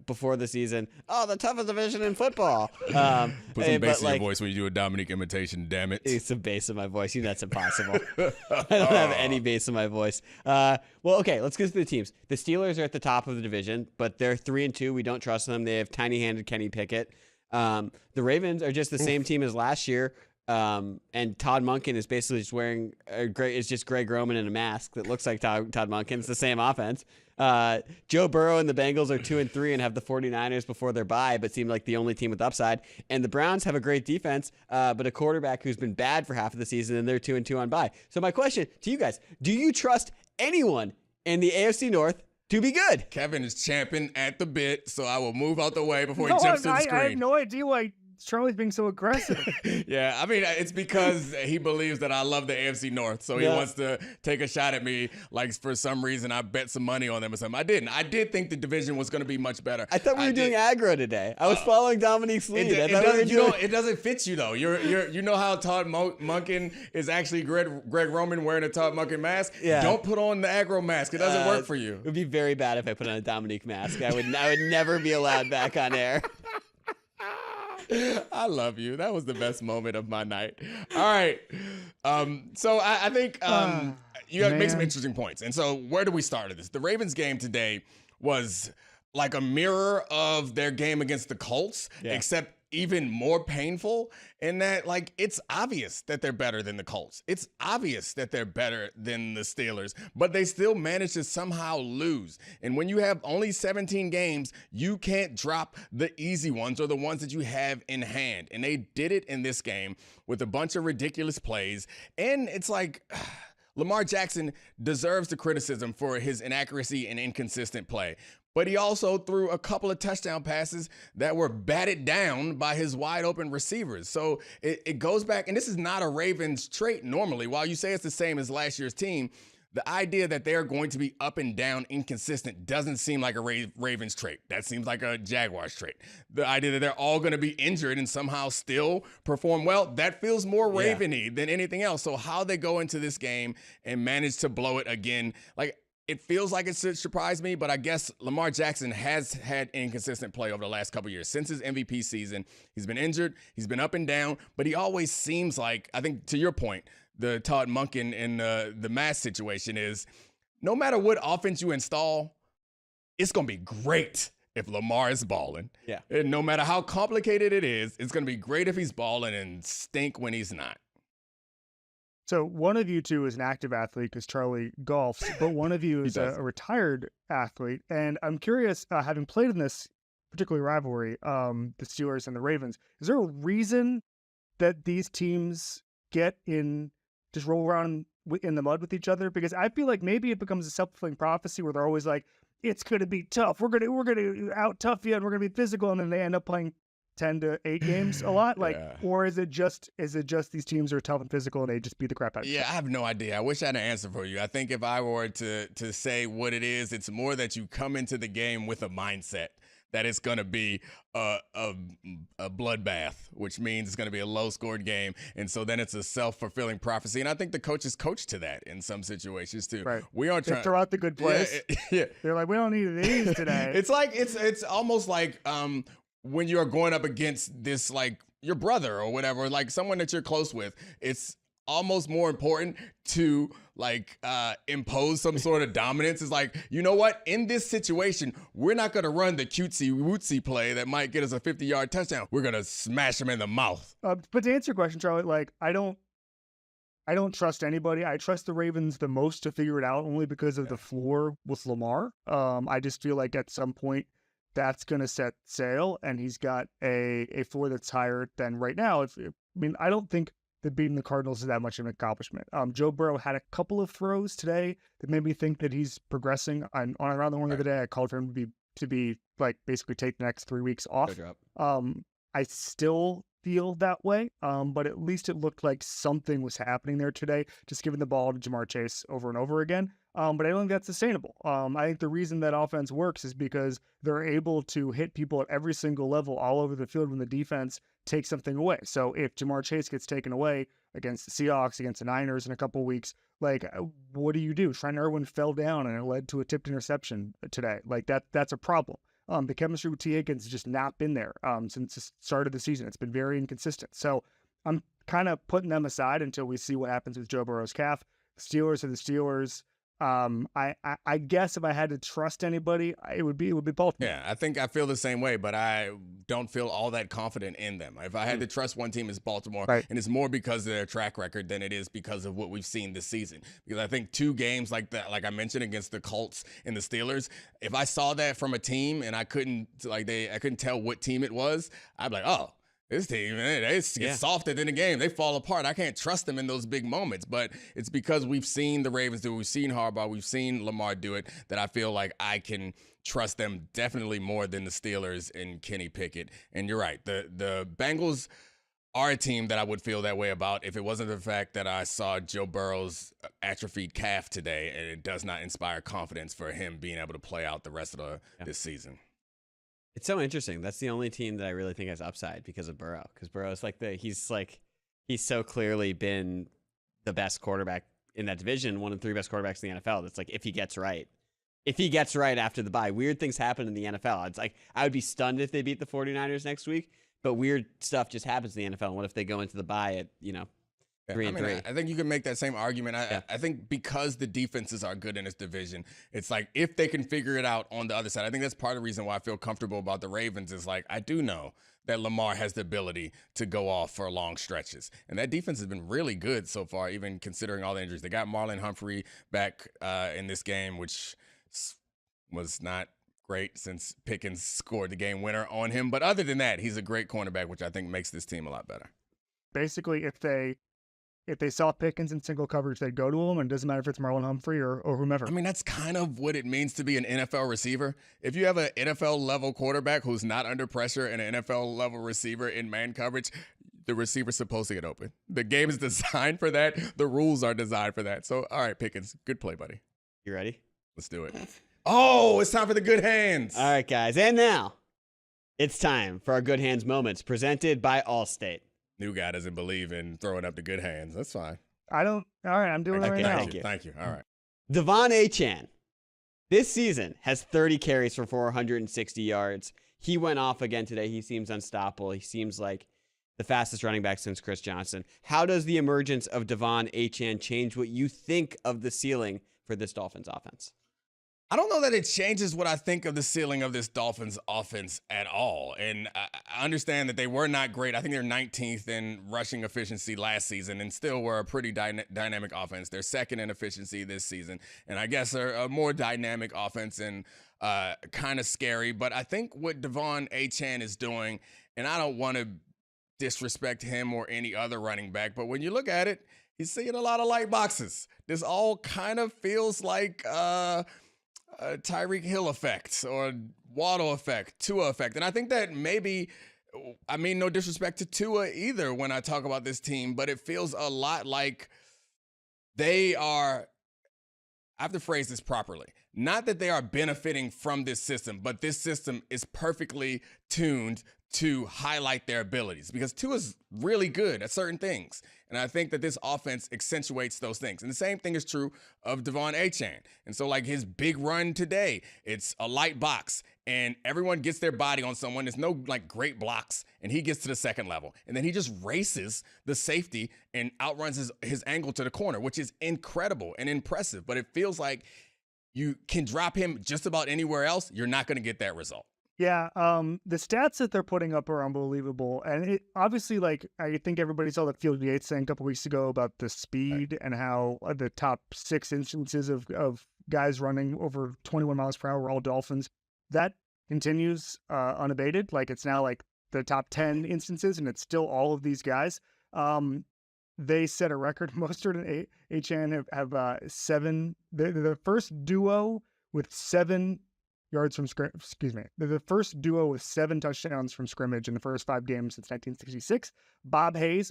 before the season. Oh, the toughest division in football. Put some bass in like, your voice when you do a Domonique imitation, damn it. It's some bass in my voice. You know that's impossible. I don't have any bass in my voice. Well, okay, let's get to the teams. The Steelers are at the top of the division, but they're 3-2. We don't trust them. They have tiny-handed Kenny Pickett. The Ravens are just the same team as last year. And Todd Monken is basically just wearing it's just Greg Roman in a mask that looks like Todd Monken. It's the same offense. Joe Burrow and the Bengals are 2-3 and have the 49ers before their bye, but seem like the only team with upside. And the Browns have a great defense, but a quarterback who's been bad for half of the season, and they're 2-2 on bye. So my question to you guys, do you trust anyone in the AFC North to be good? Kevin is champing at the bit, so I will move out the way before he jumps to the screen. I have no idea why Charlie's being so aggressive. Yeah, I mean, it's because he believes that I love the AFC North, so he wants to take a shot at me. Like, for some reason, I bet some money on them or something. I didn't. I did think the division was going to be much better. I thought we were doing aggro today. I was following Domonique's lead. It doesn't fit you though. You know how Todd Monken is actually Greg Roman wearing a Todd Monken mask. Yeah. Don't put on the aggro mask. It doesn't work for you. It would be very bad if I put on a Domonique mask. I would never be allowed back on air. I love you. That was the best moment of my night. All right. So I think you make some interesting points. And so where do we start with this? The Ravens game today was like a mirror of their game against the Colts, except even more painful in that, like, it's obvious that they're better than the Colts. It's obvious that they're better than the Steelers, but they still manage to somehow lose. And when you have only 17 games, you can't drop the easy ones or the ones that you have in hand. And they did it in this game with a bunch of ridiculous plays. And it's like, Lamar Jackson deserves the criticism for his inaccuracy and inconsistent play. But he also threw a couple of touchdown passes that were batted down by his wide open receivers. So it goes back, and this is not a Ravens trait normally. While you say it's the same as last year's team, the idea that they're going to be up and down inconsistent doesn't seem like a Ravens trait. That seems like a Jaguars trait. The idea that they're all going to be injured and somehow still perform well, that feels more Raven-y than anything else. So how they go into this game and manage to blow it again, like, it feels like it should surprise me, but I guess Lamar Jackson has had inconsistent play over the last couple of years. Since his MVP season, he's been injured, he's been up and down, but he always seems like, I think to your point, the Todd Monken and the mask situation is, no matter what offense you install, it's going to be great if Lamar is balling. Yeah. And no matter how complicated it is, it's going to be great if he's balling and stink when he's not. So one of you two is an active athlete because Charlie golfs, but one of you is a retired athlete. And I'm curious, having played in this particular rivalry, the Steelers and the Ravens, is there a reason that these teams just roll around in the mud with each other? Because I feel like maybe it becomes a self-fulfilling prophecy where they're always like, it's going to be tough. We're going to out tough you and we're going to be physical. And then they end up playing 10 to 8 games a lot, or is it just these teams are tough and physical and they just beat the crap out of each other? I have no idea. I wish I had an answer for you. I think if I were to say what it is, it's more that you come into the game with a mindset that it's going to be a bloodbath, which means it's going to be a low-scored game. And so then it's a self-fulfilling prophecy. And I think the coaches coach to that in some situations too. Right. We aren't trying to throw out the good plays. They're like, we don't need these today. It's like it's almost like when you're going up against this, like your brother or whatever, like someone that you're close with, it's almost more important to like impose some sort of dominance. It's like, you know what? In this situation, we're not going to run the cutesy wootsy play that might get us a 50-yard touchdown. We're going to smash them in the mouth. But to answer your question, Charlie, like I don't trust anybody. I trust the Ravens the most to figure it out only because of the floor with Lamar. I just feel like at some point that's going to set sail, and he's got a floor that's higher than right now. I don't think that beating the Cardinals is that much of an accomplishment. Joe Burrow had a couple of throws today that made me think that he's progressing. On Around the Horn of the Day, I called for him to be like basically take the next 3 weeks off. I still feel that way, but at least it looked like something was happening there today, just giving the ball to Jamar Chase over and over again. But I don't think that's sustainable. I think the reason that offense works is because they're able to hit people at every single level all over the field when the defense takes something away. So if Jamar Chase gets taken away against the Seahawks, against the Niners in a couple weeks, like, what do you do? Trent Irwin fell down and it led to a tipped interception today. Like that's a problem. The chemistry with T. Higgins has just not been there since the start of the season. It's been very inconsistent. So I'm kind of putting them aside until we see what happens with Joe Burrow's calf. Steelers are the Steelers. I guess if I had to trust anybody, it would be Baltimore. Yeah, I think I feel the same way, but I don't feel all that confident in them. If I had to trust one team, it's Baltimore, Right. and it's more because of their track record than it is because of what we've seen this season. Because I think 2 games like that, like I mentioned against the Colts and the Steelers, if I saw that from a team and I couldn't tell what team it was, I'd be like, oh. This team, man, they get soft at the end of the game. They fall apart. I can't trust them in those big moments. But it's because we've seen the Ravens do it. We've seen Harbaugh. We've seen Lamar do it that I feel like I can trust them definitely more than the Steelers and Kenny Pickett. And you're right. The Bengals are a team that I would feel that way about if it wasn't the fact that I saw Joe Burrow's atrophied calf today, and it does not inspire confidence for him being able to play out the rest of this season. It's so interesting. That's the only team that I really think has upside because of Burrow. Because Burrow's he's so clearly been the best quarterback in that division, one of the 3 best quarterbacks in the NFL. That's like if he gets right after the bye. Weird things happen in the NFL. It's like I would be stunned if they beat the 49ers next week, but weird stuff just happens in the NFL. And what if they go into the bye at 3-3? I think you can make that same argument. I think because the defenses are good in this division, it's like if they can figure it out on the other side. I think that's part of the reason why I feel comfortable about the Ravens is like I do know that Lamar has the ability to go off for long stretches. And that defense has been really good so far, even considering all the injuries. They got Marlon Humphrey back in this game, which was not great since Pickens scored the game winner on him. But other than that, he's a great cornerback, which I think makes this team a lot better. Basically, if they saw Pickens in single coverage, they'd go to him, and it doesn't matter if it's Marlon Humphrey or whomever. I mean, that's kind of what it means to be an NFL receiver. If you have an NFL-level quarterback who's not under pressure and an NFL-level receiver in man coverage, the receiver's supposed to get open. The game is designed for that. The rules are designed for that. So, all right, Pickens, good play, buddy. You ready? Let's do it. Oh, it's time for the good hands. All right, guys. And now it's time for our good hands moments presented by Allstate. New guy doesn't believe in throwing up the good hands. That's fine. I don't. All right, I'm doing it right now. Thank you. All right. De'Von Achane this season has 30 carries for 460 yards. He went off again today. He seems unstoppable. He seems like the fastest running back since Chris Johnson. How does the emergence of De'Von Achane change what you think of the ceiling for this Dolphins offense? I don't know that it changes what I think of the ceiling of this Dolphins offense at all. And I understand that they were not great. I think they're 19th in rushing efficiency last season and still were a pretty dynamic offense. They're second in efficiency this season. And I guess they're a more dynamic offense and kind of scary. But I think what De'Von Achane is doing, and I don't want to disrespect him or any other running back, but when you look at it, he's seeing a lot of light boxes. This all kind of feels like Tyreek Hill effect or Waddle effect, Tua effect. And I think that maybe, I mean, no disrespect to Tua either when I talk about this team, but it feels a lot like they are, I have to phrase this properly, not that they are benefiting from this system, but this system is perfectly tuned to highlight their abilities because Tua's really good at certain things. And I think that this offense accentuates those things. And the same thing is true of De'Von Achane. And so like his big run today, it's a light box and everyone gets their body on someone. There's no like great blocks and he gets to the second level. And then he just races the safety and outruns his angle to the corner, which is incredible and impressive. But it feels like you can drop him just about anywhere else. You're not going to get that result. Yeah, the stats that they're putting up are unbelievable, and it obviously, like, I think everybody saw that Field Yates saying a couple weeks ago about the speed and how the top 6 instances of guys running over 21 miles per hour were all Dolphins. That continues unabated. Like, it's now like the top 10 instances, and it's still all of these guys. They set a record. Mostert and Achane have 7. They're the first duo with 7 yards from scrimmage. Excuse me. They're the first duo with 7 touchdowns from scrimmage in the first 5 games since 1966. Bob Hayes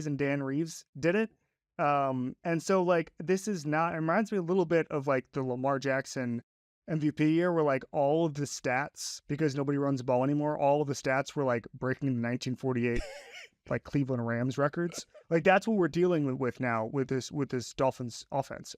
and Dan Reeves did it. And so like this is not, it reminds me a little bit of like the Lamar Jackson MVP year where like all of the stats, because nobody runs the ball anymore, all of the stats were like breaking the 1948 like Cleveland Rams records. Like that's what we're dealing with now with this Dolphins offense.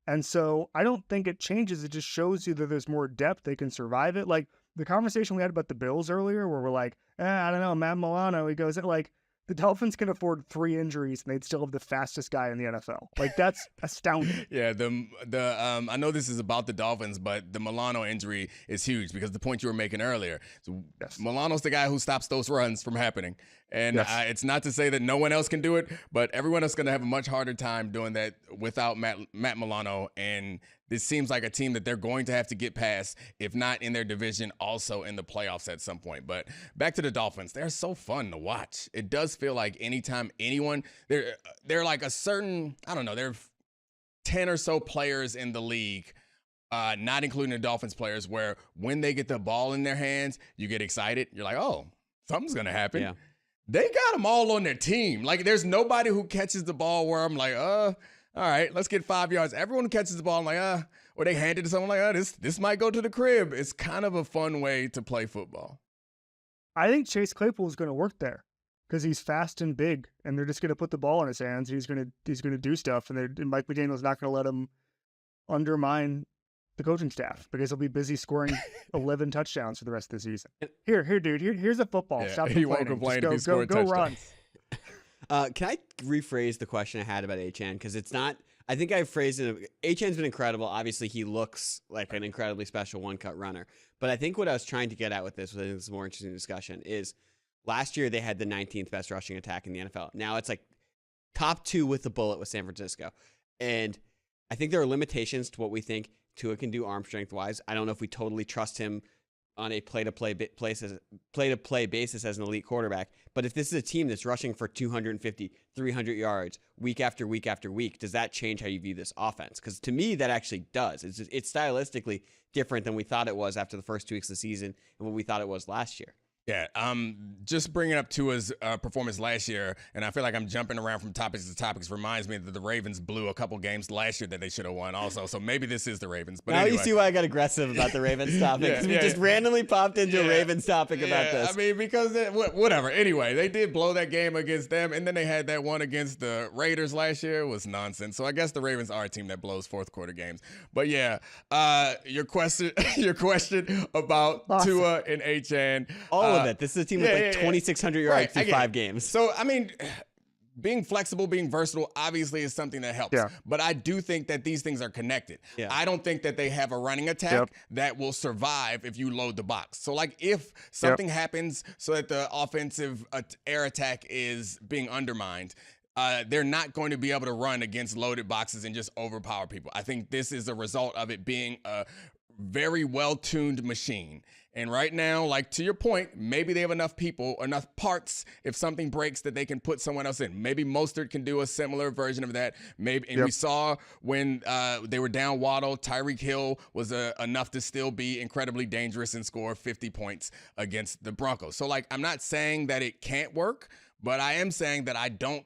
And so I don't think it changes. It just shows you that there's more depth. They can survive it. Like the conversation we had about the Bills earlier, where we're like, I don't know, Matt Milano. He goes, like, the Dolphins can afford 3 injuries and they'd still have the fastest guy in the NFL. Like that's astounding. Yeah, I know this is about the Dolphins, but the Milano injury is huge because the point you were making earlier. So Yes. Milano's the guy who stops those runs from happening. And Yes. It's not to say that no one else can do it, but everyone else is going to have a much harder time doing that without Matt Milano. And this seems like a team that they're going to have to get past, if not in their division, also in the playoffs at some point. But back to the Dolphins, they're so fun to watch. It does feel like anytime anyone, they're like a certain, I don't know, they're 10 or so players in the league, not including the Dolphins players, where when they get the ball in their hands, you get excited. You're like, oh, something's going to happen. Yeah. They got them all on their team. Like, there's nobody who catches the ball where I'm like, all right, let's get 5 yards. Everyone who catches the ball, I'm like, or they hand it to someone like, this might go to the crib. It's kind of a fun way to play football. I think Chase Claypool is going to work there because he's fast and big, and they're just going to put the ball in his hands. He's going to do stuff, and Mike McDaniel's not going to let him undermine the coaching staff because he'll be busy scoring 11 touchdowns for the rest of the season. Here, dude. Here's a football. Yeah, Stop he complaining. won't complain Just if he scored a go touchdown. run. Can I rephrase the question I had about Achane? Because it's not. I think I phrased it. Achane's been incredible. Obviously, he looks like an incredibly special one-cut runner. But I think what I was trying to get at with this, which is a more interesting discussion, is last year they had the 19th best rushing attack in the NFL. Now it's like top 2 with the bullet with San Francisco. And I think there are limitations to what we think Tua can do arm strength-wise. I don't know if we totally trust him on a play-to-play basis as an elite quarterback. But if this is a team that's rushing for 250, 300 yards week after week after week, does that change how you view this offense? Because to me, that actually does. It's stylistically different than we thought it was after the first 2 weeks of the season and what we thought it was last year. Yeah, just bringing up Tua's performance last year, and I feel like I'm jumping around from topics to topics, reminds me that the Ravens blew a couple games last year that they should have won also, so maybe this is the Ravens. But now anyway. You see why I got aggressive about the Ravens topic. We just randomly popped into a Ravens topic about this. I mean, because whatever. Anyway, they did blow that game against them, and then they had that one against the Raiders last year. It was nonsense. So I guess the Ravens are a team that blows fourth quarter games. But yeah, your question about Awesome. Tua and Achane. All of it. This is a team with 2,600 yards through 5 games. So, I mean, being flexible, being versatile, obviously is something that helps. Yeah. But I do think that these things are connected. Yeah. I don't think that they have a running attack that will survive if you load the box. So, like, if something happens so that the offensive air attack is being undermined, they're not going to be able to run against loaded boxes and just overpower people. I think this is a result of it being a very well-tuned machine. And right now, like to your point, maybe they have enough people, enough parts, if something breaks, that they can put someone else in. Maybe Mostert can do a similar version of that. Maybe, and we saw when they were down Waddle, Tyreek Hill was enough to still be incredibly dangerous and score 50 points against the Broncos. So, like, I'm not saying that it can't work, but I am saying that I don't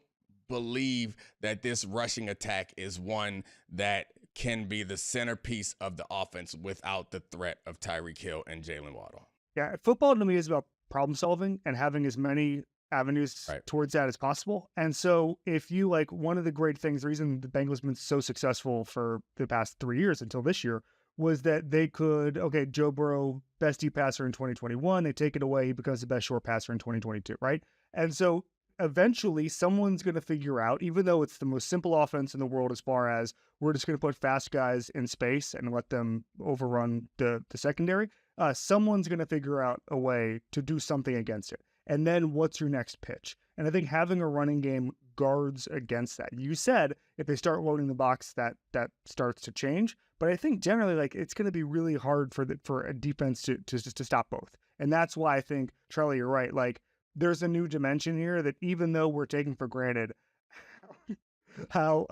believe that this rushing attack is one that can be the centerpiece of the offense without the threat of Tyreek Hill and Jalen Waddle. Yeah, football to me is about problem solving and having as many avenues towards that as possible. And so if you like, one of the great things, the reason the Bengals have been so successful for the past 3 years until this year was that they could, Joe Burrow, best deep passer in 2021, they take it away, he becomes the best short passer in 2022, right? And so eventually someone's going to figure out, even though it's the most simple offense in the world as far as we're just going to put fast guys in space and let them overrun the secondary, someone's going to figure out a way to do something against it. And then what's your next pitch? And I think having a running game guards against that. You said if they start loading the box, that starts to change. But I think generally, like, it's going to be really hard for a defense to stop both. And that's why I think, Charlie, you're right. Like, there's a new dimension here that even though we're taking for granted how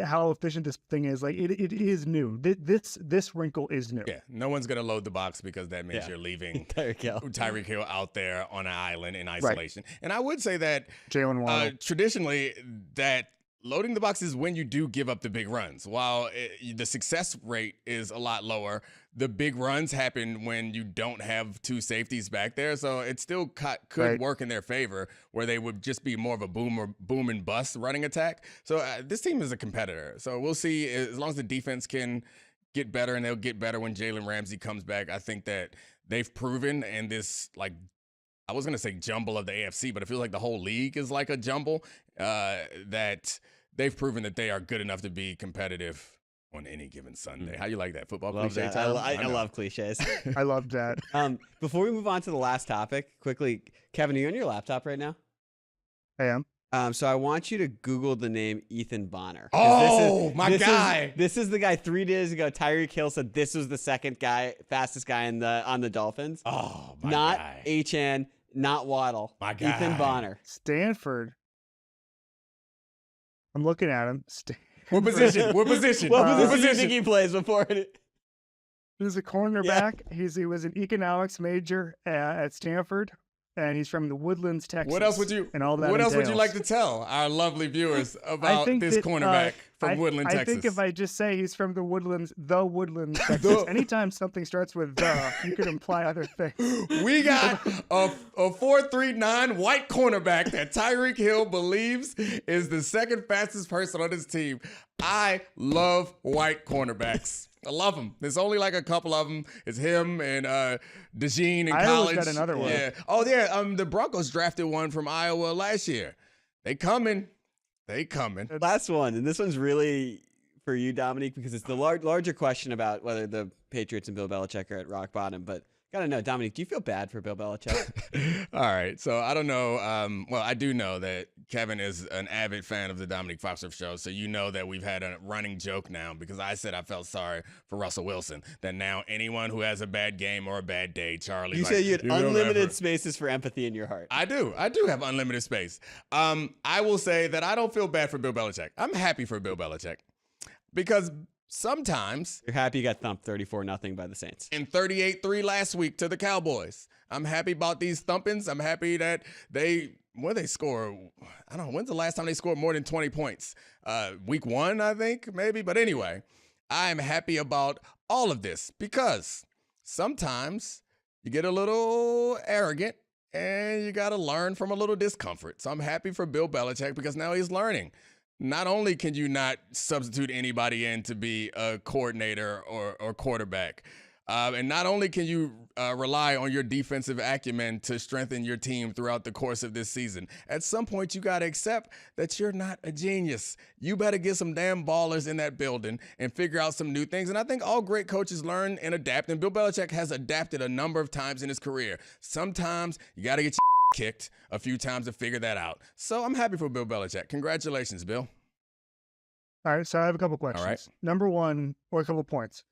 how efficient this thing is. Like it is new. This wrinkle is new. Yeah, no one's going to load the box because that means you're leaving Tyreek Hill out there on an island in isolation. Right. And I would say that Jalen Waddle. Traditionally, that loading the box is when you do give up the big runs. While the success rate is a lot lower, the big runs happen when you don't have two safeties back there. So it still could work in their favor, where they would just be more of a boom and bust running attack. So this team is a competitor. So we'll see. As long as the defense can get better, and they'll get better when Jalen Ramsey comes back, I think that they've proven in this, like, I was going to say jumble of the AFC, but it feels like the whole league is like a jumble, that they've proven that they are good enough to be competitive on any given Sunday. How you like that? Football cliche time? I love cliches. I love that. Before we move on to the last topic, quickly, Kevin, are you on your laptop right now? I am. So I want you to Google the name Ethan Bonner. Oh, my guy. This is the guy 3 days ago. Tyreek Hill said this was the second guy, fastest guy on the Dolphins. Oh, my not guy. Not Achane, not Waddle. My guy. Ethan Bonner. Stanford. I'm looking at him. What position? What position? What position do you think he plays before it? He's a cornerback. Yeah. He was an economics major at Stanford, and he's from the Woodlands, Texas. What else would you? And all that. What entails. else would you like to tell our lovely viewers about this cornerback from Woodland, Texas? I think if I just say he's from the Woodlands, Texas. Anytime something starts with "the," you could imply other things. We got a 4.39 white cornerback that Tyreek Hill believes is the second fastest person on his team. I love white cornerbacks. I love them. There's only like a couple of them. It's him and DeJean in college. I got another one. Yeah. Oh yeah. The Broncos drafted one from Iowa last year. They coming. Last one, and this one's really for you, Domonique, because it's the larger question about whether the Patriots and Bill Belichick are at rock bottom. But gotta know, Domonique, do you feel bad for Bill Belichick? All right. So I don't know. Well, I do know that Kevin is an avid fan of the Domonique Foxworth show. So you know that we've had a running joke now, because I said I felt sorry for Russell Wilson, that now anyone who has a bad game or a bad day, Charlie. You say you had unlimited spaces for empathy in your heart. I do have unlimited space. I will say that I don't feel bad for Bill Belichick. I'm happy for Bill Belichick, because sometimes you're happy you got thumped 34-0 by the Saints. And 38-3 last week to the Cowboys. I'm happy about these thumpings. I'm happy that they score. I don't know. When's the last time they scored more than 20 points? Week 1, I think, maybe. But anyway, I'm happy about all of this, because sometimes you get a little arrogant and you got to learn from a little discomfort. So I'm happy for Bill Belichick, because now he's learning. Not only can you not substitute anybody in to be a coordinator or quarterback, and not only can you rely on your defensive acumen to strengthen your team throughout the course of this season, at some point you got to accept that you're not a genius. You better get some damn ballers in that building and figure out some new things. And I think all great coaches learn and adapt, and Bill Belichick has adapted a number of times in his career. Sometimes you got to get your kicked a few times to figure that out. So I'm happy for Bill Belichick. Congratulations, Bill. All right, so I have a couple questions. All right. Number one, or a couple points.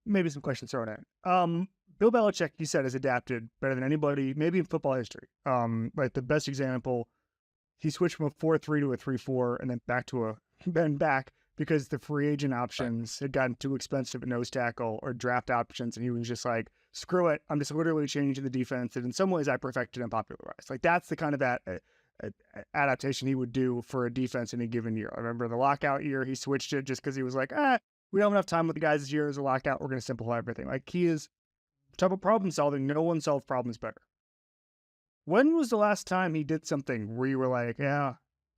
Maybe some questions thrown in. Bill Belichick, you said, has adapted better than anybody, maybe in football history. Like the best example, he switched from a 4-3 to a 3-4, and then back because the free agent options had gotten too expensive at nose tackle or draft options, and he was just like, screw it, I'm just literally changing the defense. And in some ways I perfected and popularized. Like that's the kind of adaptation he would do for a defense in a given year. I remember the lockout year, he switched it just because he was like, we don't have enough time with the guys this year as a lockout. We're going to simplify everything. Like he is type of problem solving. No one solved problems better. When was the last time he did something where you were like, yeah,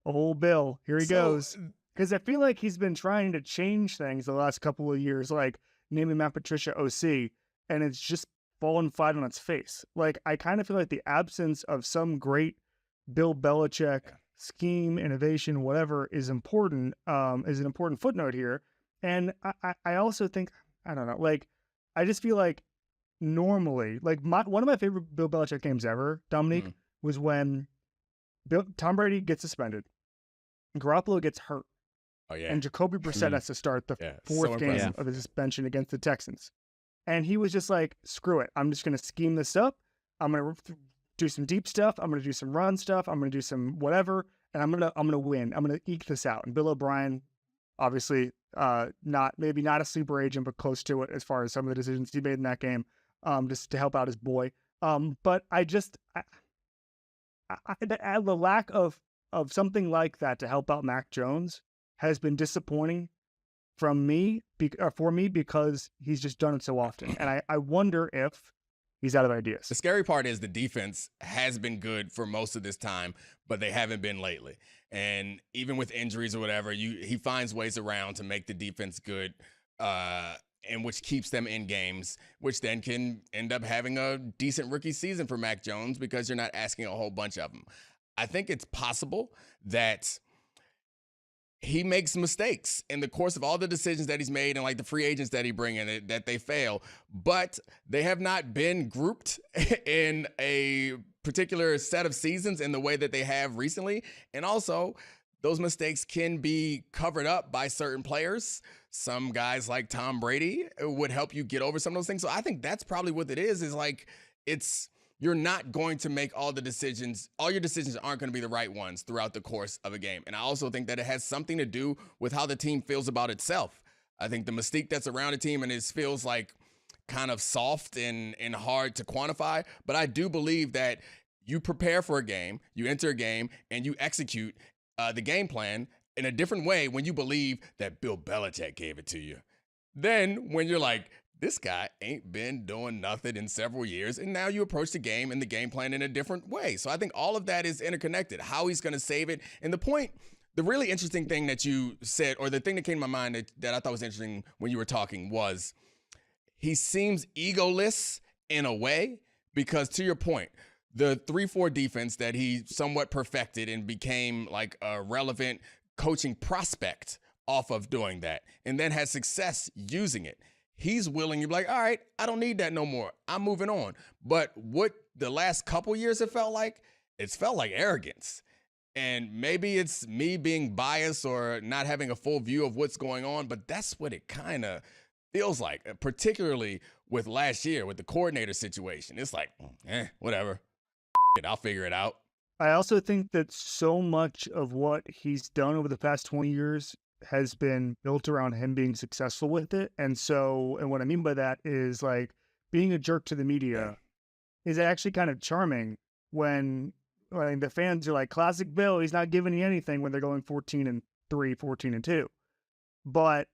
old Bill, here he goes? Because I feel like he's been trying to change things the last couple of years, like naming Matt Patricia OC, and it's just fallen flat on its face. Like, I kind of feel like the absence of some great Bill Belichick scheme, innovation, whatever is important, is an important footnote here. And I also think, I don't know, like, I just feel like normally, like one of my favorite Bill Belichick games ever, Domonique, was when Tom Brady gets suspended, Garoppolo gets hurt. Oh, yeah. And Jacoby Brissett has to start the fourth game of his suspension against the Texans. And he was just like, screw it. I'm just going to scheme this up. I'm going to do some deep stuff. I'm going to do some run stuff. I'm going to do some whatever. And I'm going to win. I'm going to eke this out. And Bill O'Brien Obviously, not a sleeper agent, but close to it as far as some of the decisions he made in that game, just to help out his boy. But the lack of something like that to help out Mac Jones has been disappointing for me because he's just done it so often, and I wonder if he's out of ideas. The scary part is the defense has been good for most of this time, but they haven't been lately. And even with injuries or whatever, he finds ways around to make the defense good, and which keeps them in games, which then can end up having a decent rookie season for Mac Jones because you're not asking a whole bunch of them. I think it's possible that he makes mistakes in the course of all the decisions that he's made and like the free agents that he bring in that they fail, but they have not been grouped in a particular set of seasons in the way that they have recently. And also those mistakes can be covered up by certain players. Some guys like Tom Brady would help you get over some of those things. So I think that's probably what it is like, you're not going to make all your decisions aren't going to be the right ones throughout the course of a game. And I also think that it has something to do with how the team feels about itself. I think the mystique that's around a team and it feels like kind of soft and hard to quantify. But I do believe that you prepare for a game, you enter a game, and you execute the game plan in a different way when you believe that Bill Belichick gave it to you. Then when you're like, this guy ain't been doing nothing in several years, and now you approach the game and the game plan in a different way. So I think all of that is interconnected, how he's going to save it. And the really interesting thing that you said, or the thing that came to my mind that I thought was interesting when you were talking was he seems egoless in a way because, to your point, the 3-4 defense that he somewhat perfected and became like a relevant coaching prospect off of doing that and then had success using it. He's willing to be like, all right, I don't need that no more. I'm moving on. But what the last couple years it's felt like arrogance. And maybe it's me being biased or not having a full view of what's going on, but that's what it kind of feels like, particularly with last year with the coordinator situation. It's like, whatever. I'll figure it out. I also think that so much of what he's done over the past 20 years has been built around him being successful with it. And what I mean by that is like being a jerk to the media is actually kind of charming when the fans are like, classic Bill, he's not giving you anything when they're going 14-3, 14-2. But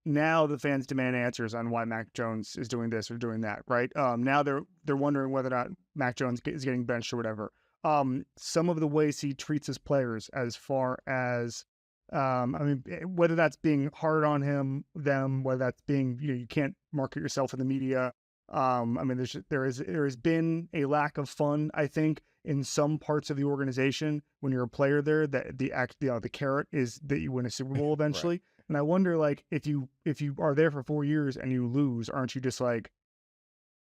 now the fans demand answers on why Mac Jones is doing this or doing that, right? Now they're wondering whether or not Mac Jones is getting benched or whatever. Some of the ways he treats his players as far as whether that's being hard on them, whether that's being, you can't market yourself in the media. There has been a lack of fun, I think, in some parts of the organization when you're a player there. That the carrot is that you win a Super Bowl eventually. Right. And I wonder, like, if you are there for 4 years and you lose, aren't you just like,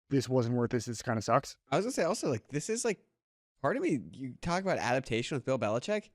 this wasn't worth this? This kind of sucks. I was gonna say also, like, this is like part of me. You talk about adaptation with Bill Belichick.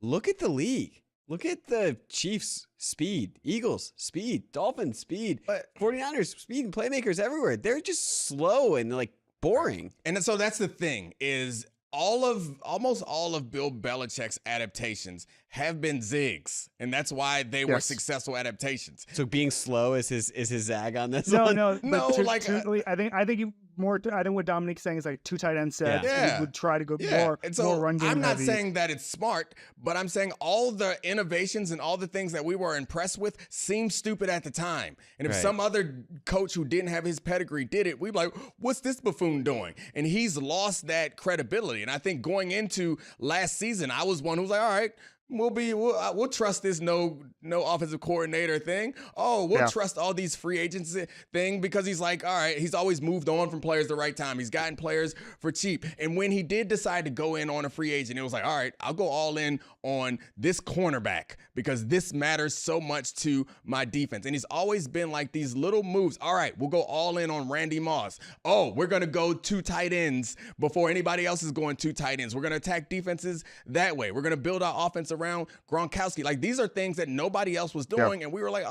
Look at the league. Look at the Chiefs' speed, Eagles' speed, Dolphins' speed, 49ers' speed, and playmakers everywhere. They're just slow and like boring. And so that's the thing is almost all of Bill Belichick's adaptations have been zigs, and that's why they were successful adaptations. So being slow is his zag on this one? No. I think you more. I think what Dominique's saying is like 2 tight end sets. Yeah. We would try to go more run game. I'm not heavy. saying that it's smart, but I'm saying all the innovations and all the things that we were impressed with seemed stupid at the time. And if some other coach who didn't have his pedigree did it, we'd be like, what's this buffoon doing? And he's lost that credibility. And I think going into last season, I was one who was like, all right, we'll trust this no offensive coordinator thing. We'll trust all these free agents thing because he's like, all right, he's always moved on from players the right time. He's gotten players for cheap. And when he did decide to go in on a free agent, it was like, all right, I'll go all in on this cornerback because this matters so much to my defense. And he's always been like these little moves. All right, we'll go all in on Randy Moss. We're going to go 2 tight ends before anybody else is going 2 tight ends. We're going to attack defenses that way. We're going to build our offense around Gronkowski. Like, these are things that nobody else was doing. And we were like,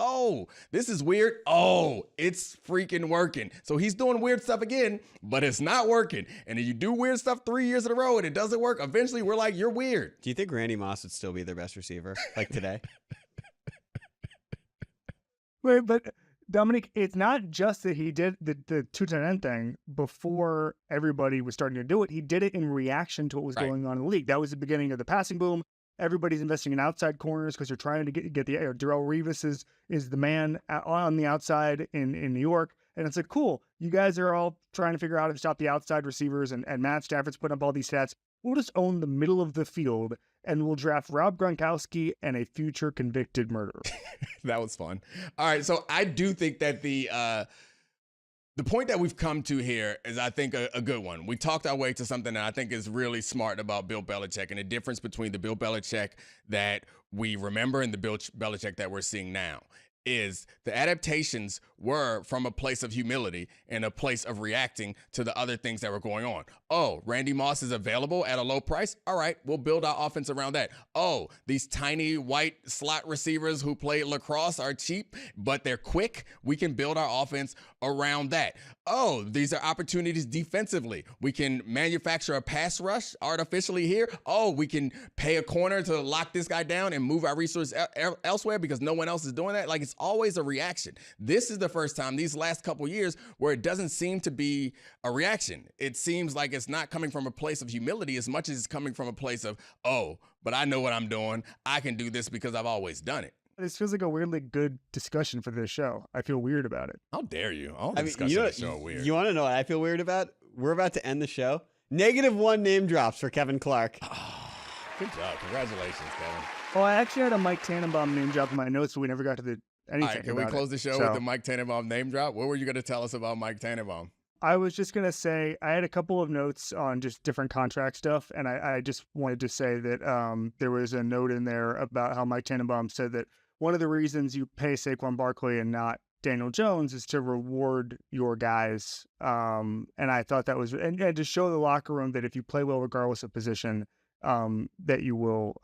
this is weird. It's freaking working. So he's doing weird stuff again, but it's not working. And if you do weird stuff 3 years in a row and it doesn't work, eventually we're like, you're weird. Do you think Randy Moss would still be their best receiver like today? Wait, but Dominique, it's not just that he did the two tight end thing before everybody was starting to do it. He did it in reaction to what was going on in the league. That was the beginning of the passing boom. Everybody's investing in outside corners because they're trying to get the Darrelle Revis is the man on the outside in New York. And it's like, cool, you guys are all trying to figure out how to stop the outside receivers, and Matt Stafford's putting up all these stats. We'll just own the middle of the field, and we'll draft Rob Gronkowski and a future convicted murderer. That was fun. All right, so I do think that the point that we've come to here is, I think, a good one. We talked our way to something that I think is really smart about Bill Belichick, and the difference between the Bill Belichick that we remember and the Bill Belichick that we're seeing now is the adaptations were from a place of humility and a place of reacting to the other things that were going on. Oh, Randy Moss is available at a low price? All right, we'll build our offense around that. Oh, these tiny white slot receivers who play lacrosse are cheap, but they're quick. We can build our offense around that. Oh, these are opportunities defensively. We can manufacture a pass rush artificially here. Oh, we can pay a corner to lock this guy down and move our resources elsewhere because no one else is doing that. Like, it's always a reaction. This is the first time these last couple years where it doesn't seem to be a reaction. It seems like it's not coming from a place of humility as much as it's coming from a place of, oh, but I know what I'm doing. I can do this because I've always done it. This feels like a weirdly good discussion for this show. I feel weird about it. How dare you? All the discussion of the show are weird. You want to know what I feel weird about? We're about to end the show. -1 name drops for Kevin Clark. Good job. Congratulations, Kevin. Oh, I actually had a Mike Tannenbaum name drop in my notes, but we never got to anything. All right, can we close the show with the Mike Tannenbaum name drop? What were you going to tell us about Mike Tannenbaum? I was just going to say I had a couple of notes on just different contract stuff, and I just wanted to say that there was a note in there about how Mike Tannenbaum said that one of the reasons you pay Saquon Barkley and not Daniel Jones is to reward your guys. And I thought that was, and to show the locker room that if you play well, regardless of position, that you will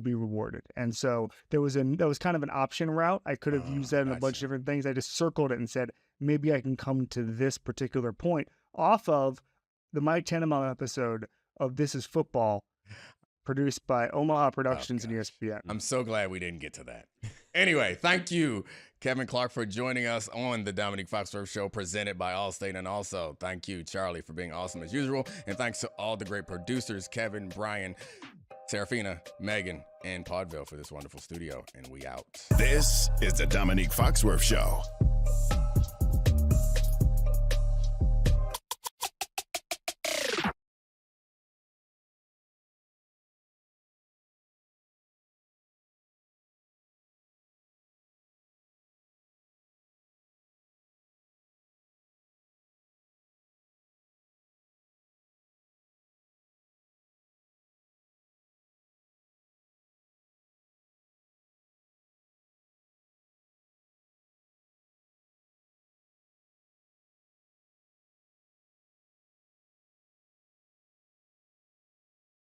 be rewarded. And so that was kind of an option route. I could have used that in a bunch of different things. I just circled it and said, maybe I can come to this particular point off of the Mike Tannenbaum episode of This Is Football, produced by Omaha Productions and ESPN. I'm so glad we didn't get to that. Anyway, thank you, Kevin Clark, for joining us on the Domonique Foxworth Show, presented by Allstate. And also, thank you, Charlie, for being awesome as usual. And thanks to all the great producers, Kevin, Brian, Serafina, Megan, and Podville for this wonderful studio. And we out. This is the Domonique Foxworth Show.